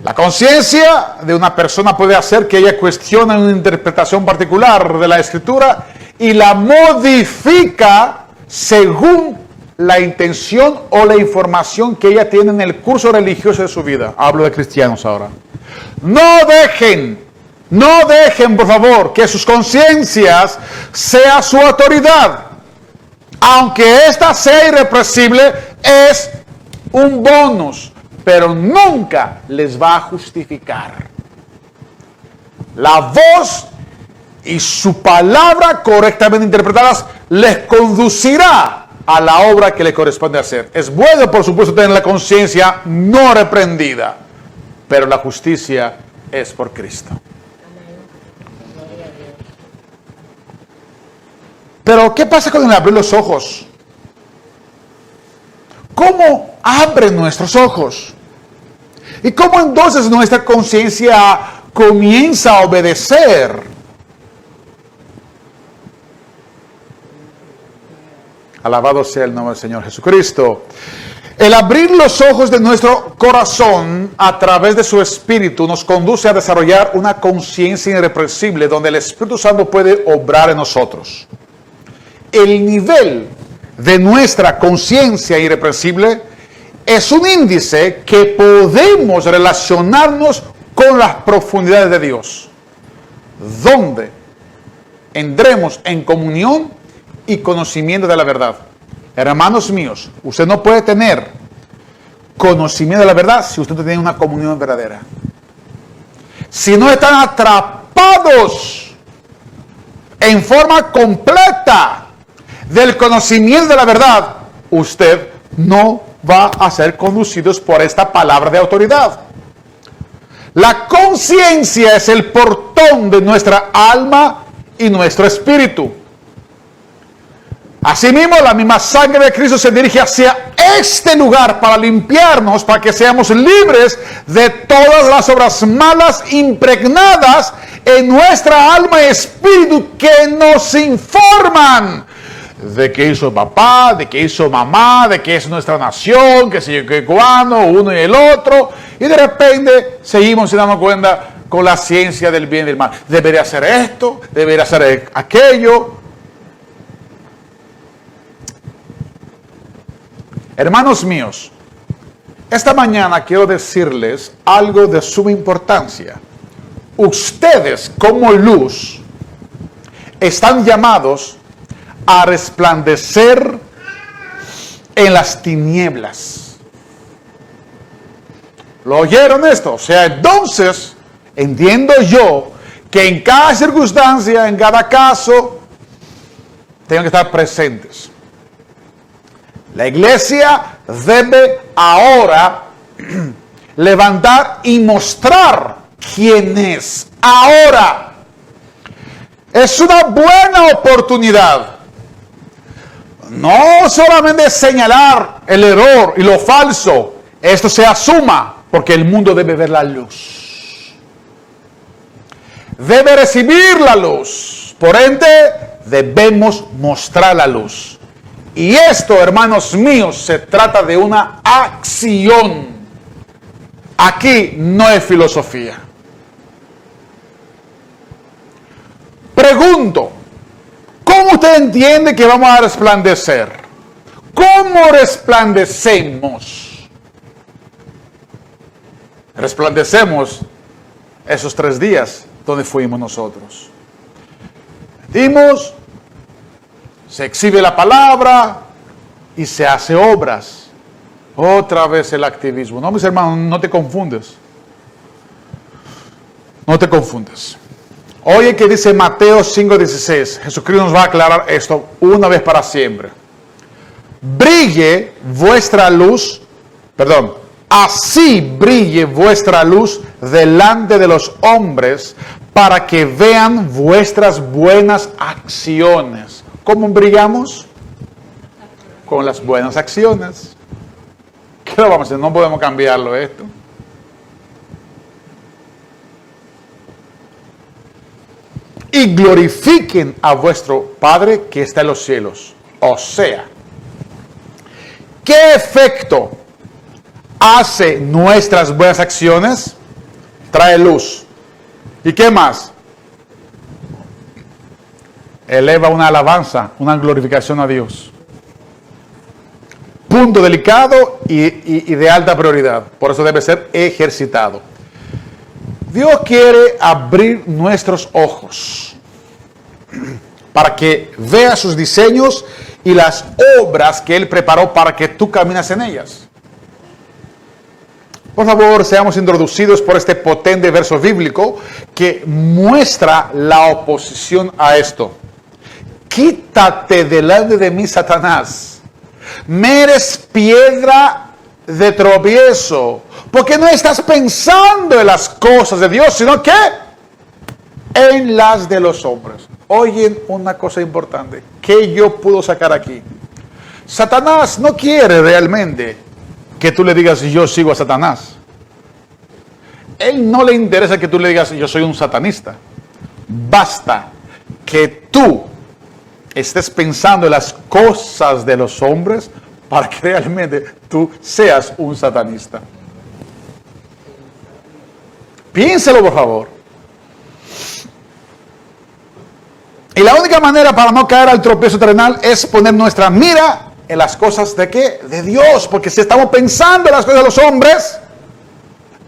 La conciencia de una persona puede hacer que ella cuestione una interpretación particular de la Escritura y la modifica según la intención o la información que ella tiene en el curso religioso de su vida. Hablo de cristianos ahora. No dejen, por favor, que sus conciencias sea su autoridad. Aunque ésta sea irrepresible, es un bonus, pero nunca les va a justificar. La voz y su palabra correctamente interpretadas les conducirá a la obra que le corresponde hacer. Es bueno, por supuesto, tener la conciencia no reprendida, pero la justicia es por Cristo. Pero, ¿qué pasa con el abrir los ojos? ¿Cómo abre nuestros ojos? ¿Y cómo entonces nuestra conciencia comienza a obedecer? Alabado sea el nombre del Señor Jesucristo. El abrir los ojos de nuestro corazón a través de su Espíritu nos conduce a desarrollar una conciencia irrepresible donde el Espíritu Santo puede obrar en nosotros. El nivel de nuestra conciencia irrepresible es un índice que podemos relacionarnos con las profundidades de Dios, donde entremos en comunión y conocimiento de la verdad. Hermanos míos, usted no puede tener conocimiento de la verdad si usted no tiene una comunión verdadera. Si no están atrapados en forma completa del conocimiento de la verdad, usted no va a ser conducido por esta palabra de autoridad. La conciencia es el portón de nuestra alma y nuestro espíritu. Asimismo, la misma sangre de Cristo se dirige hacia este lugar para limpiarnos, para que seamos libres de todas las obras malas impregnadas en nuestra alma y espíritu que nos informan de qué hizo papá, de qué hizo mamá, de qué es nuestra nación, que sé yo qué cuándo, uno y el otro, y de repente seguimos sin darnos cuenta con la ciencia del bien y del mal. Debería hacer esto, debería hacer aquello. Hermanos míos, esta mañana quiero decirles algo de suma importancia. Ustedes, como luz, están llamados a resplandecer en las tinieblas. ¿Lo oyeron esto? O sea, entonces, entiendo yo que en cada circunstancia, en cada caso, tengo que estar presentes. La iglesia debe ahora levantar y mostrar quién es. Ahora es una buena oportunidad. No solamente señalar el error y lo falso. Esto se asuma porque el mundo debe ver la luz. Debe recibir la luz. Por ende, debemos mostrar la luz. Y esto, hermanos míos, se trata de una acción. Aquí no es filosofía. Pregunto, ¿cómo usted entiende que vamos a resplandecer? ¿Cómo resplandecemos? Resplandecemos esos 3 días donde fuimos nosotros. Dimos, se exhibe la palabra y se hace obras. Otra vez el activismo. No, mis hermanos, no te confundes. No te confundes. Oye que dice Mateo 5:16. Jesucristo nos va a aclarar esto una vez para siempre. Así brille vuestra luz delante de los hombres para que vean vuestras buenas acciones. ¿Cómo brillamos? Con las buenas acciones. ¿Qué lo vamos a hacer? No podemos cambiarlo esto. Y glorifiquen a vuestro Padre que está en los cielos. O sea, ¿qué efecto hace nuestras buenas acciones? Trae luz. ¿Y qué más? eleva una alabanza, una glorificación a Dios. Punto delicado y de alta prioridad. Por eso debe ser ejercitado. Dios quiere abrir nuestros ojos para que veas sus diseños y las obras que Él preparó para que tú caminas en ellas. Por favor, seamos introducidos por este potente verso bíblico que muestra la oposición a esto. Quítate delante de mí, Satanás. Me eres piedra de tropiezo, porque no estás pensando en las cosas de Dios, sino que en las de los hombres. Oyen una cosa importante que yo puedo sacar aquí. Satanás no quiere realmente que tú le digas yo sigo a Satanás. Él no le interesa que tú le digas yo soy un satanista. Basta que tú estés pensando en las cosas de los hombres para que realmente tú seas un satanista. Piénselo, por favor. Y la única manera para no caer al tropiezo terrenal es poner nuestra mira en las cosas de ¿qué? De Dios. Porque si estamos pensando en las cosas de los hombres,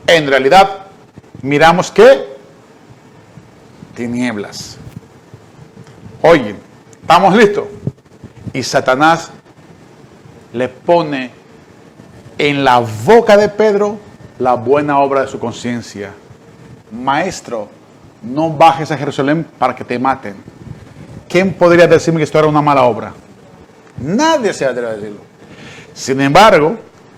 en realidad miramos ¿qué? Tinieblas. Oye, ¿estamos listos? Y Satanás le pone en la boca de Pedro la buena obra de su conciencia. Maestro, no bajes a Jerusalén para que te maten. ¿Quién podría decirme que esto era una mala obra? Nadie se atreve a decirlo. Sin embargo,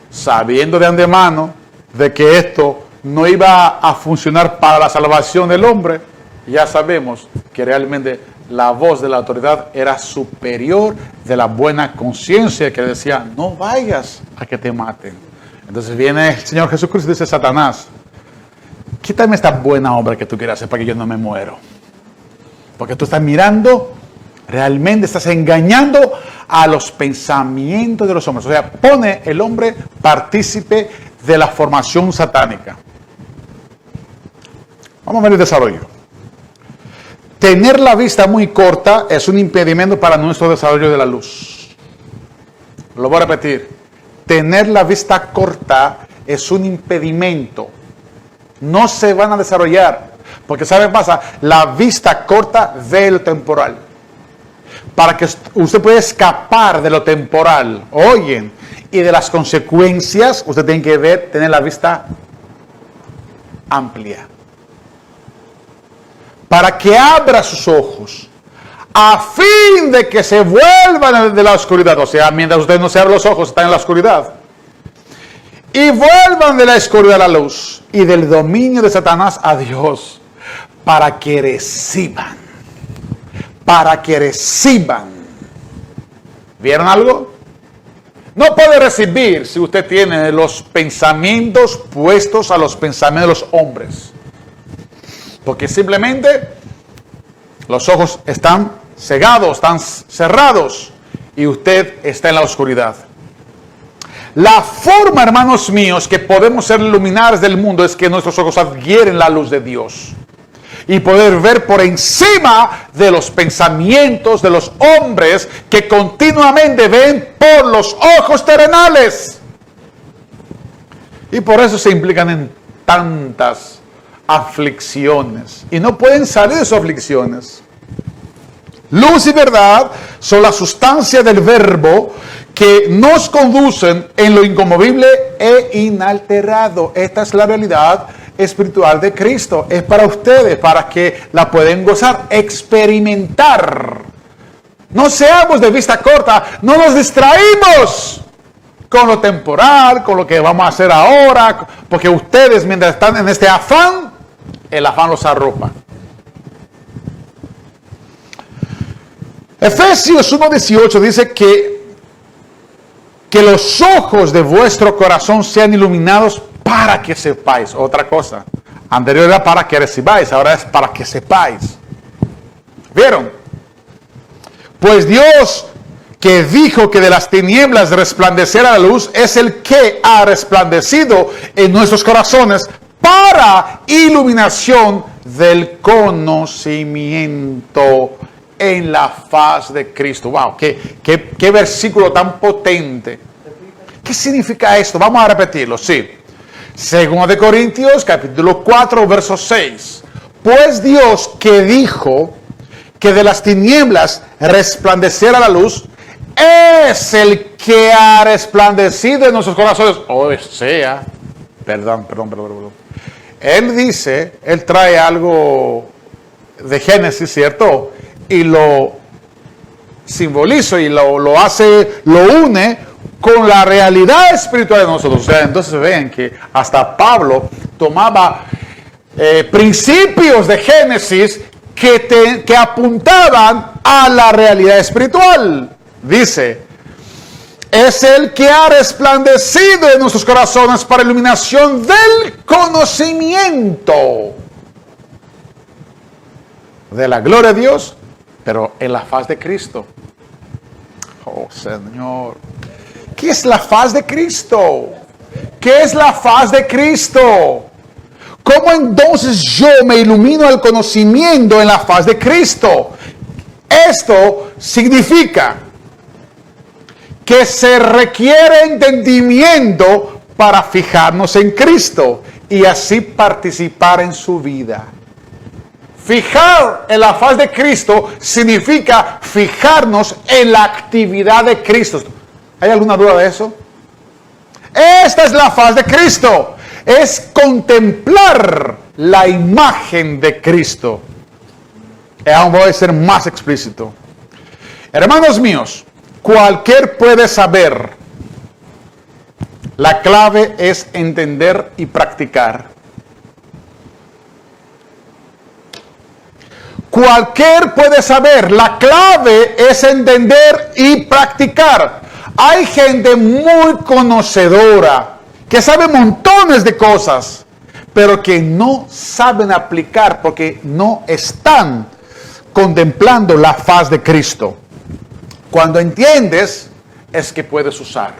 sabiendo de antemano de que esto no iba a funcionar para la salvación del hombre, ya sabemos que realmente la voz de la autoridad era superior de la buena conciencia que decía, no vayas a que te maten. Entonces viene el Señor Jesucristo y dice, Satanás, quítame esta buena obra que tú quieres hacer para que yo no me muero. Porque tú estás mirando, realmente estás engañando a los pensamientos de los hombres. O sea, pone el hombre partícipe de la formación satánica. Vamos a ver el desarrollo. Tener la vista muy corta es un impedimento para nuestro desarrollo de la luz. Lo voy a repetir. Tener la vista corta es un impedimento. No se van a desarrollar. Porque ¿sabe qué pasa? La vista corta ve lo temporal. Para que usted pueda escapar de lo temporal, oyen, y de las consecuencias, usted tiene que tener la vista amplia. Para que abra sus ojos, a fin de que se vuelvan de la oscuridad. O sea, mientras usted no se abre los ojos, está en la oscuridad. Y vuelvan de la oscuridad a la luz, y del dominio de Satanás a Dios, para que reciban. Para que reciban. ¿Vieron algo? No puede recibir si usted tiene los pensamientos puestos a los pensamientos de los hombres. Porque simplemente los ojos están cegados, están cerrados y usted está en la oscuridad. La forma, hermanos míos, que podemos ser luminares del mundo es que nuestros ojos adquieren la luz de Dios. Y poder ver por encima de los pensamientos de los hombres que continuamente ven por los ojos terrenales. Y por eso se implican en tantas aflicciones. Y no pueden salir de sus aflicciones. Luz y verdad son la sustancia del verbo que nos conducen en lo inconmovible e inalterado. Esta es la realidad espiritual de Cristo. Es para ustedes, para que la pueden gozar, experimentar. No seamos de vista corta, no nos distraímos con lo temporal, con lo que vamos a hacer ahora, porque ustedes mientras están en este afán, el afán los arropa. Efesios 1:18 dice que los ojos de vuestro corazón sean iluminados para que sepáis. Otra cosa. Anterior era para que recibáis, ahora es para que sepáis. ¿Vieron? Pues Dios, que dijo que de las tinieblas resplandeciera la luz, es el que ha resplandecido en nuestros corazones para iluminación del conocimiento en la faz de Cristo. Wow, qué versículo tan potente. ¿Qué significa esto? Vamos a repetirlo, sí. Segundo de Corintios, capítulo 4, verso 6. Pues Dios que dijo que de las tinieblas resplandeciera la luz, es el que ha resplandecido en nuestros corazones. Perdón. Él dice, él trae algo de Génesis, ¿cierto? Y lo simboliza y lo une con la realidad espiritual de nosotros. O sea, entonces ven que hasta Pablo tomaba principios de Génesis que apuntaban a la realidad espiritual. Dice, es el que ha resplandecido en nuestros corazones para iluminación del conocimiento de la gloria de Dios, pero en la faz de Cristo. Oh, Señor. ¿Qué es la faz de Cristo? ¿Qué es la faz de Cristo? ¿Cómo entonces yo me ilumino el conocimiento en la faz de Cristo? Esto significa que se requiere entendimiento para fijarnos en Cristo y así participar en su vida. Fijar en la faz de Cristo significa fijarnos en la actividad de Cristo. ¿Hay alguna duda de eso? Esta es la faz de Cristo. Es contemplar la imagen de Cristo. Y aún voy a ser más explícito. Hermanos míos, cualquier puede saber. La clave es entender y practicar. Cualquier puede saber. La clave es entender y practicar. Hay gente muy conocedora que sabe montones de cosas, pero que no saben aplicar porque no están contemplando la faz de Cristo. Cuando entiendes, es que puedes usar.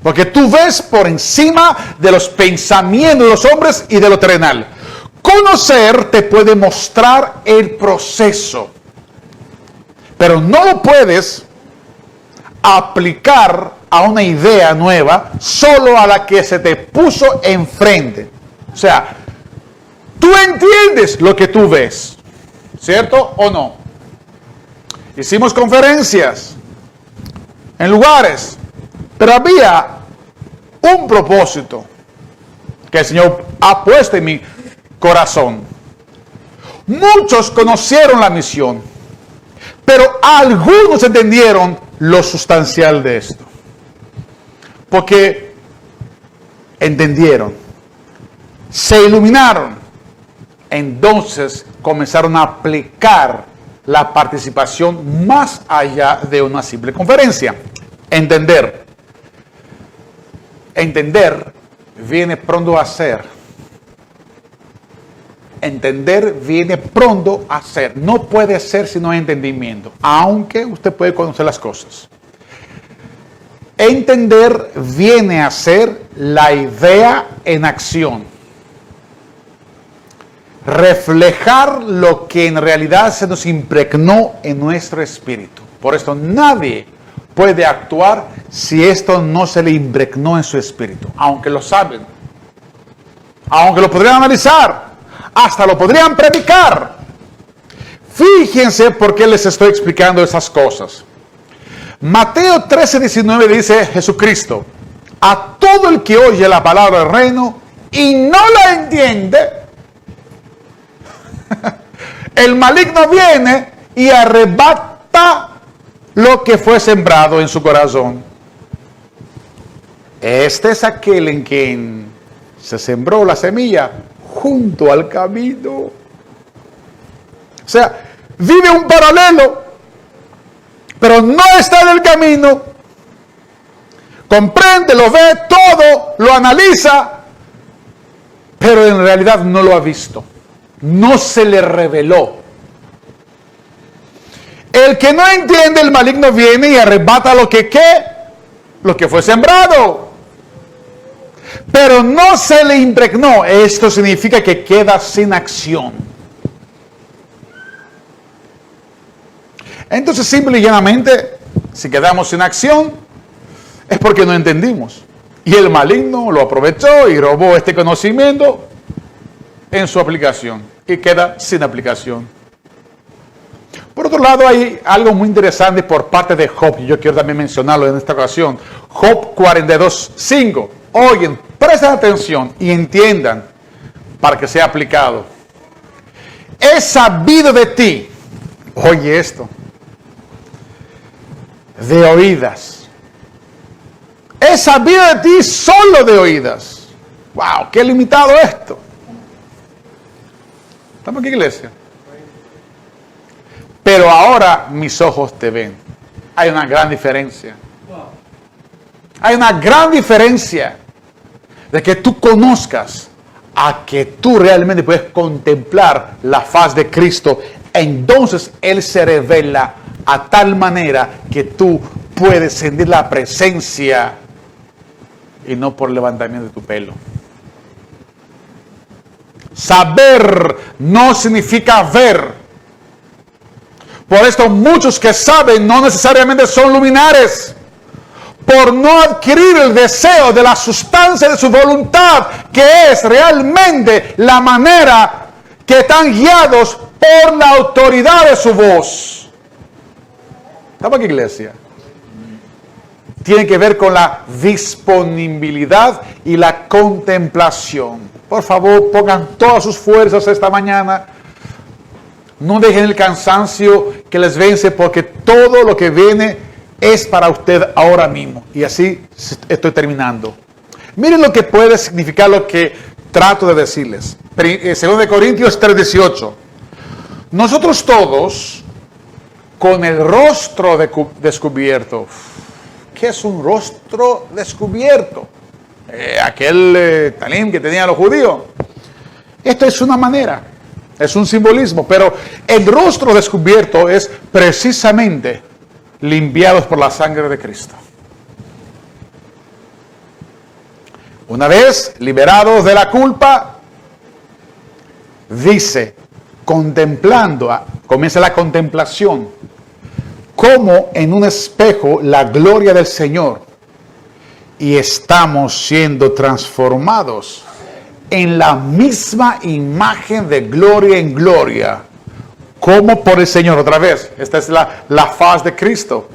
Porque tú ves por encima de los pensamientos de los hombres y de lo terrenal. Conocer te puede mostrar el proceso, pero no lo puedes aplicar a una idea nueva solo a la que se te puso enfrente. O sea, tú entiendes lo que tú ves, ¿cierto o no? Hicimos conferencias en lugares, pero había un propósito que el Señor ha puesto en mi corazón. Muchos conocieron la misión, pero algunos entendieron lo sustancial de esto. Porque entendieron, se iluminaron, entonces comenzaron a aplicar la participación más allá de una simple conferencia. Entender. Entender viene pronto a ser. Entender viene pronto a ser. No puede ser sino entendimiento, aunque usted puede conocer las cosas. Entender viene a ser la idea en acción. Reflejar lo que en realidad se nos impregnó en nuestro espíritu. Por esto nadie puede actuar si esto no se le impregnó en su espíritu. Aunque lo saben. Aunque lo podrían analizar. Hasta lo podrían predicar. Fíjense por qué les estoy explicando esas cosas. Mateo 13:19 dice Jesucristo: a todo el que oye la palabra del reino y no la entiende, el maligno viene y arrebata lo que fue sembrado en su corazón. Este es aquel en quien se sembró la semilla junto al camino. O sea, vive un paralelo, pero no está en el camino. Comprende, lo ve todo, lo analiza, pero en realidad no lo ha visto. No se le reveló. El que no entiende, el maligno viene y arrebata lo que fue sembrado. Pero no se le impregnó. Esto significa que queda sin acción. Entonces, simple y llanamente, si quedamos sin acción, es porque no entendimos. Y el maligno lo aprovechó y robó este conocimiento en su aplicación. Y queda sin aplicación. Por otro lado, hay algo muy interesante por parte de Job. Y yo quiero también mencionarlo en esta ocasión. Job 42:5. Oigan, presten atención y entiendan para que sea aplicado. He sabido de ti. Oye esto. De oídas. He sabido de ti solo de oídas. Wow, qué limitado esto. ¿Estamos aquí, iglesia? Pero ahora mis ojos te ven. Hay una gran diferencia. Hay una gran diferencia de que tú conozcas a que tú realmente puedes contemplar la faz de Cristo. Entonces Él se revela a tal manera que tú puedes sentir la presencia y no por el levantamiento de tu pelo. Saber no significa ver. Por esto muchos que saben no necesariamente son luminares. Por no adquirir el deseo de la sustancia de su voluntad, que es realmente la manera que están guiados por la autoridad de su voz. ¿Estamos aquí, iglesia? Tiene que ver con la disponibilidad y la contemplación. Por favor, pongan todas sus fuerzas esta mañana. No dejen el cansancio que les vence, porque todo lo que viene es para usted ahora mismo. Y así estoy terminando. Miren lo que puede significar lo que trato de decirles. 2 Corintios 3:18. Nosotros todos, con el rostro descubierto. ¿Qué es un rostro descubierto? Aquel talim que tenían los judíos. Esto es una manera, es un simbolismo, pero el rostro descubierto es precisamente limpiados por la sangre de Cristo. Una vez liberados de la culpa, dice, contemplando, comienza la contemplación, como en un espejo la gloria del Señor, y estamos siendo transformados en la misma imagen de gloria en gloria, como por el Señor. Otra vez, esta es la faz de Cristo,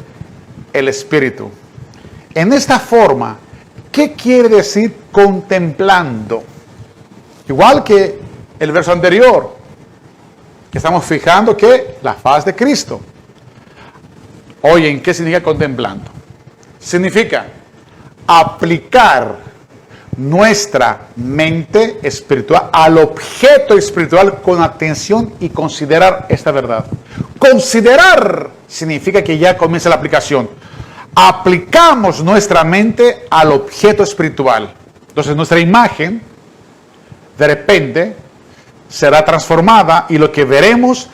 el Espíritu. En esta forma, ¿qué quiere decir contemplando? Igual que el verso anterior, que estamos fijando que la faz de Cristo. Oye, ¿qué significa contemplando? Significa aplicar nuestra mente espiritual al objeto espiritual con atención y considerar esta verdad. Considerar significa que ya comienza la aplicación. Aplicamos nuestra mente al objeto espiritual. Entonces nuestra imagen de repente será transformada y lo que veremos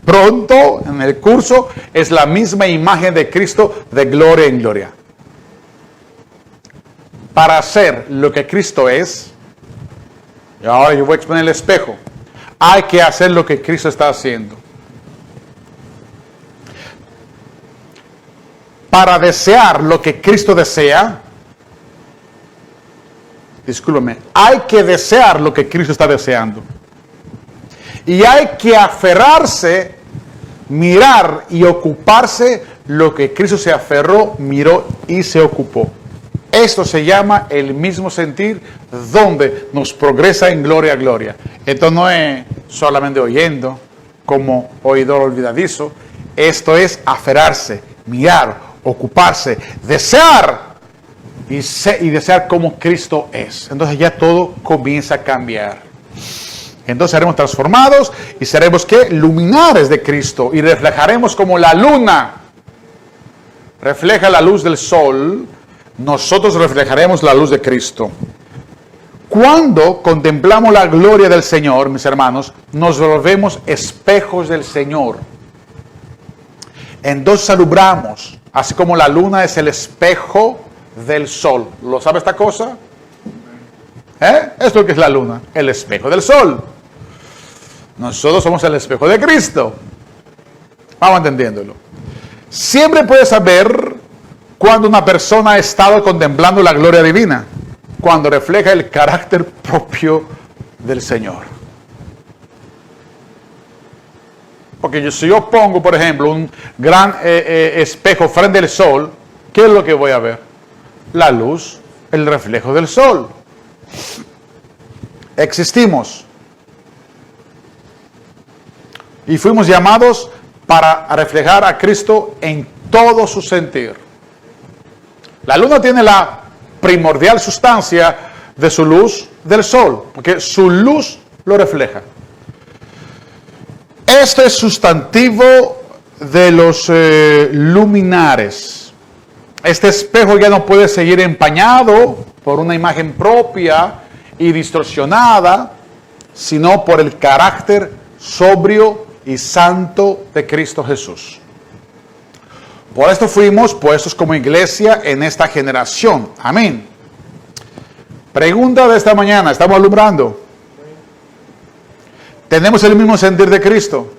pronto en el curso es la misma imagen de Cristo de gloria en gloria. Para hacer lo que Cristo es, y ahora yo voy a exponer el espejo, hay que hacer lo que Cristo está haciendo. Para desear lo que Cristo desea, discúlpeme, hay que desear lo que Cristo está deseando. Y hay que aferrarse, mirar y ocuparse lo que Cristo se aferró, miró y se ocupó. Esto se llama el mismo sentir, donde nos progresa en gloria a gloria. Esto no es solamente oyendo como oidor olvidadizo. Esto es aferrarse, mirar, ocuparse, desear y desear como Cristo es. Entonces ya todo comienza a cambiar. Entonces seremos transformados y seremos ¿qué? Luminares de Cristo, y reflejaremos como la luna refleja la luz del sol. Nosotros reflejaremos la luz de Cristo. Cuando contemplamos la gloria del Señor, mis hermanos, nos volvemos espejos del Señor. Entonces alumbramos, así como la luna es el espejo del sol. ¿Lo sabe esta cosa? Esto es lo que es la luna, el espejo del sol. Nosotros somos el espejo de Cristo. Vamos entendiéndolo. Siempre puedes saber cuando una persona ha estado contemplando la gloria divina, cuando refleja el carácter propio del Señor. Porque si yo pongo, por ejemplo, un gran espejo frente al sol, ¿qué es lo que voy a ver? La luz, el reflejo del sol. Existimos. Y fuimos llamados para reflejar a Cristo en todo su sentir. La luna tiene la primordial sustancia de su luz del sol, porque su luz lo refleja. Este es sustantivo de los luminares. Este espejo ya no puede seguir empañado por una imagen propia y distorsionada, sino por el carácter sobrio y santo de Cristo Jesús. Por esto fuimos puestos como iglesia en esta generación. Amén. Pregunta de esta mañana, ¿estamos alumbrando? ¿Tenemos el mismo sentir de Cristo?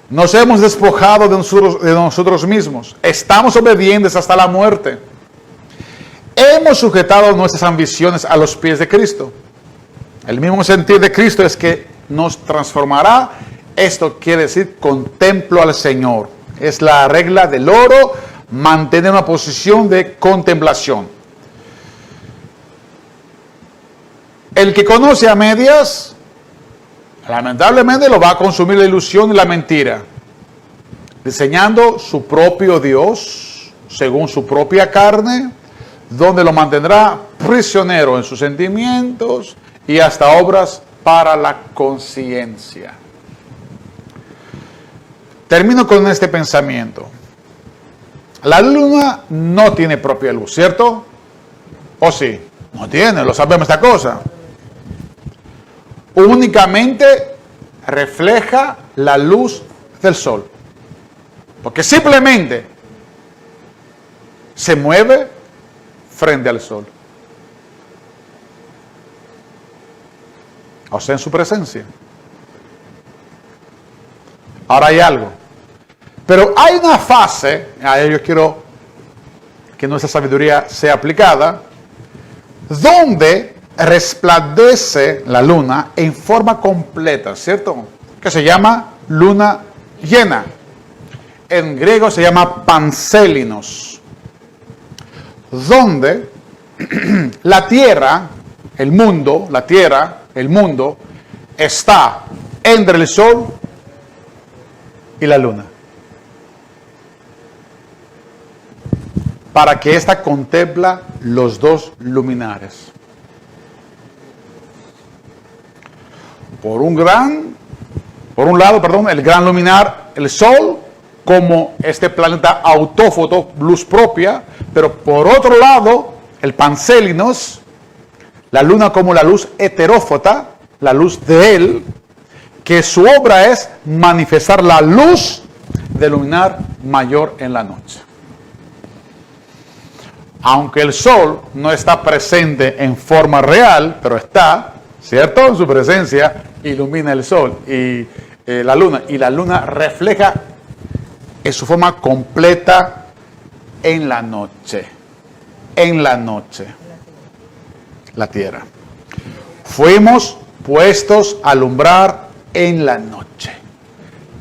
¿Nos hemos despojado de nosotros mismos? ¿Estamos obedientes hasta la muerte? ¿Hemos sujetado nuestras ambiciones a los pies de Cristo? El mismo sentir de Cristo es que nos transformará. Esto quiere decir contemplo al Señor. Es la regla del oro, mantener una posición de contemplación. El que conoce a medias, lamentablemente lo va a consumir la ilusión y la mentira, diseñando su propio Dios, según su propia carne, donde lo mantendrá prisionero en sus sentimientos y hasta obras para la conciencia. Termino con este pensamiento. La luna no tiene propia luz, ¿cierto? ¿O sí? No tiene, lo sabemos esta cosa. Únicamente refleja la luz del sol. Porque simplemente se mueve frente al sol. O sea, en su presencia. Ahora hay algo. Pero hay una fase, a ello quiero que nuestra sabiduría sea aplicada, donde resplandece la luna en forma completa, ¿cierto? Que se llama luna llena. En griego se llama panselinos. Donde la tierra, el mundo, está entre el sol y la luna. Para que ésta contempla los dos luminares. Por un lado, el gran luminar, el sol, como este planeta autófoto, luz propia, pero por otro lado, el panselinos, la luna como la luz heterófota, la luz de él, que su obra es manifestar la luz del luminar mayor en la noche. Aunque el sol no está presente en forma real, pero está, ¿cierto? En su presencia ilumina el sol y la luna. Y la luna refleja en su forma completa en la noche. En la noche. La tierra. Fuimos puestos a alumbrar en la noche.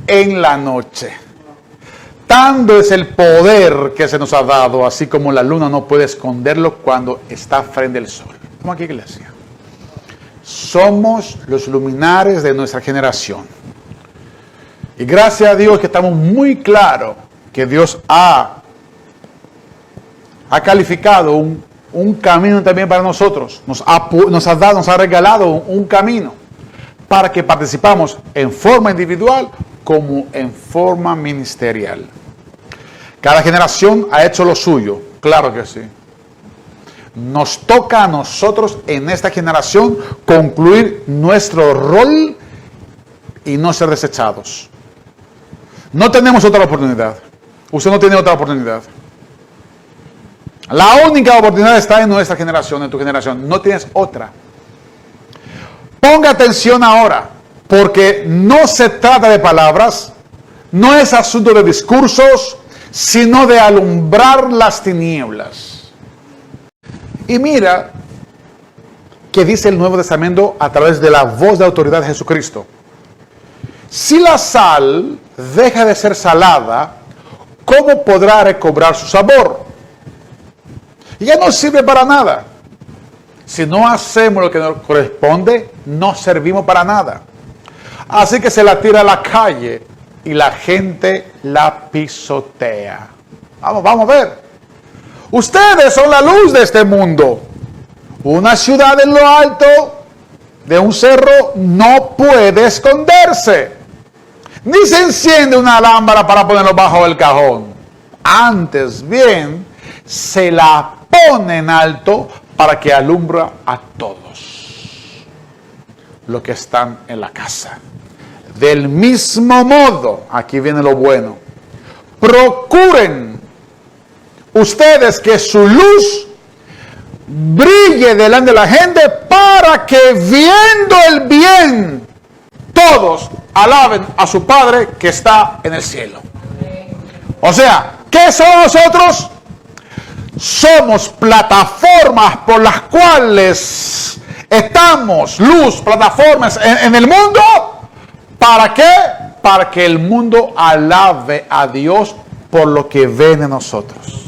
En la noche. Tanto es el poder que se nos ha dado, así como la luna no puede esconderlo cuando está frente al sol. ¿Cómo aquí, iglesia? Somos los luminares de nuestra generación. Y gracias a Dios que estamos muy claros que Dios ha calificado un camino también para nosotros. Nos ha regalado un camino para que participamos en forma individual como en forma ministerial. Cada generación ha hecho lo suyo, claro que sí. Nos toca a nosotros en esta generación concluir nuestro rol y no ser desechados. No tenemos otra oportunidad. Usted no tiene otra oportunidad. La única oportunidad está en nuestra generación, en tu generación. No tienes otra. Ponga atención ahora, porque no se trata de palabras, no es asunto de discursos, sino de alumbrar las tinieblas. Y mira que dice el Nuevo Testamento a través de la voz de autoridad de Jesucristo. Si la sal deja de ser salada, ¿cómo podrá recobrar su sabor? Ya no sirve para nada. Si no hacemos lo que nos corresponde, no servimos para nada. Así que se la tira a la calle y la gente la pisotea. Vamos a ver. Ustedes son la luz de este mundo. Una ciudad en lo alto de un cerro no puede esconderse. Ni se enciende una lámpara para ponerlo bajo el cajón. Antes bien, se la pone en alto para que alumbra a todos los que están en la casa. Del mismo modo, aquí viene lo bueno, procuren ustedes que su luz brille delante de la gente para que viendo el bien, todos alaben a su Padre que está en el cielo. O sea, ¿qué somos nosotros? Somos plataformas por las cuales estamos, luz, plataformas en el mundo. ¿Para qué? Para que el mundo alabe a Dios por lo que ven en nosotros.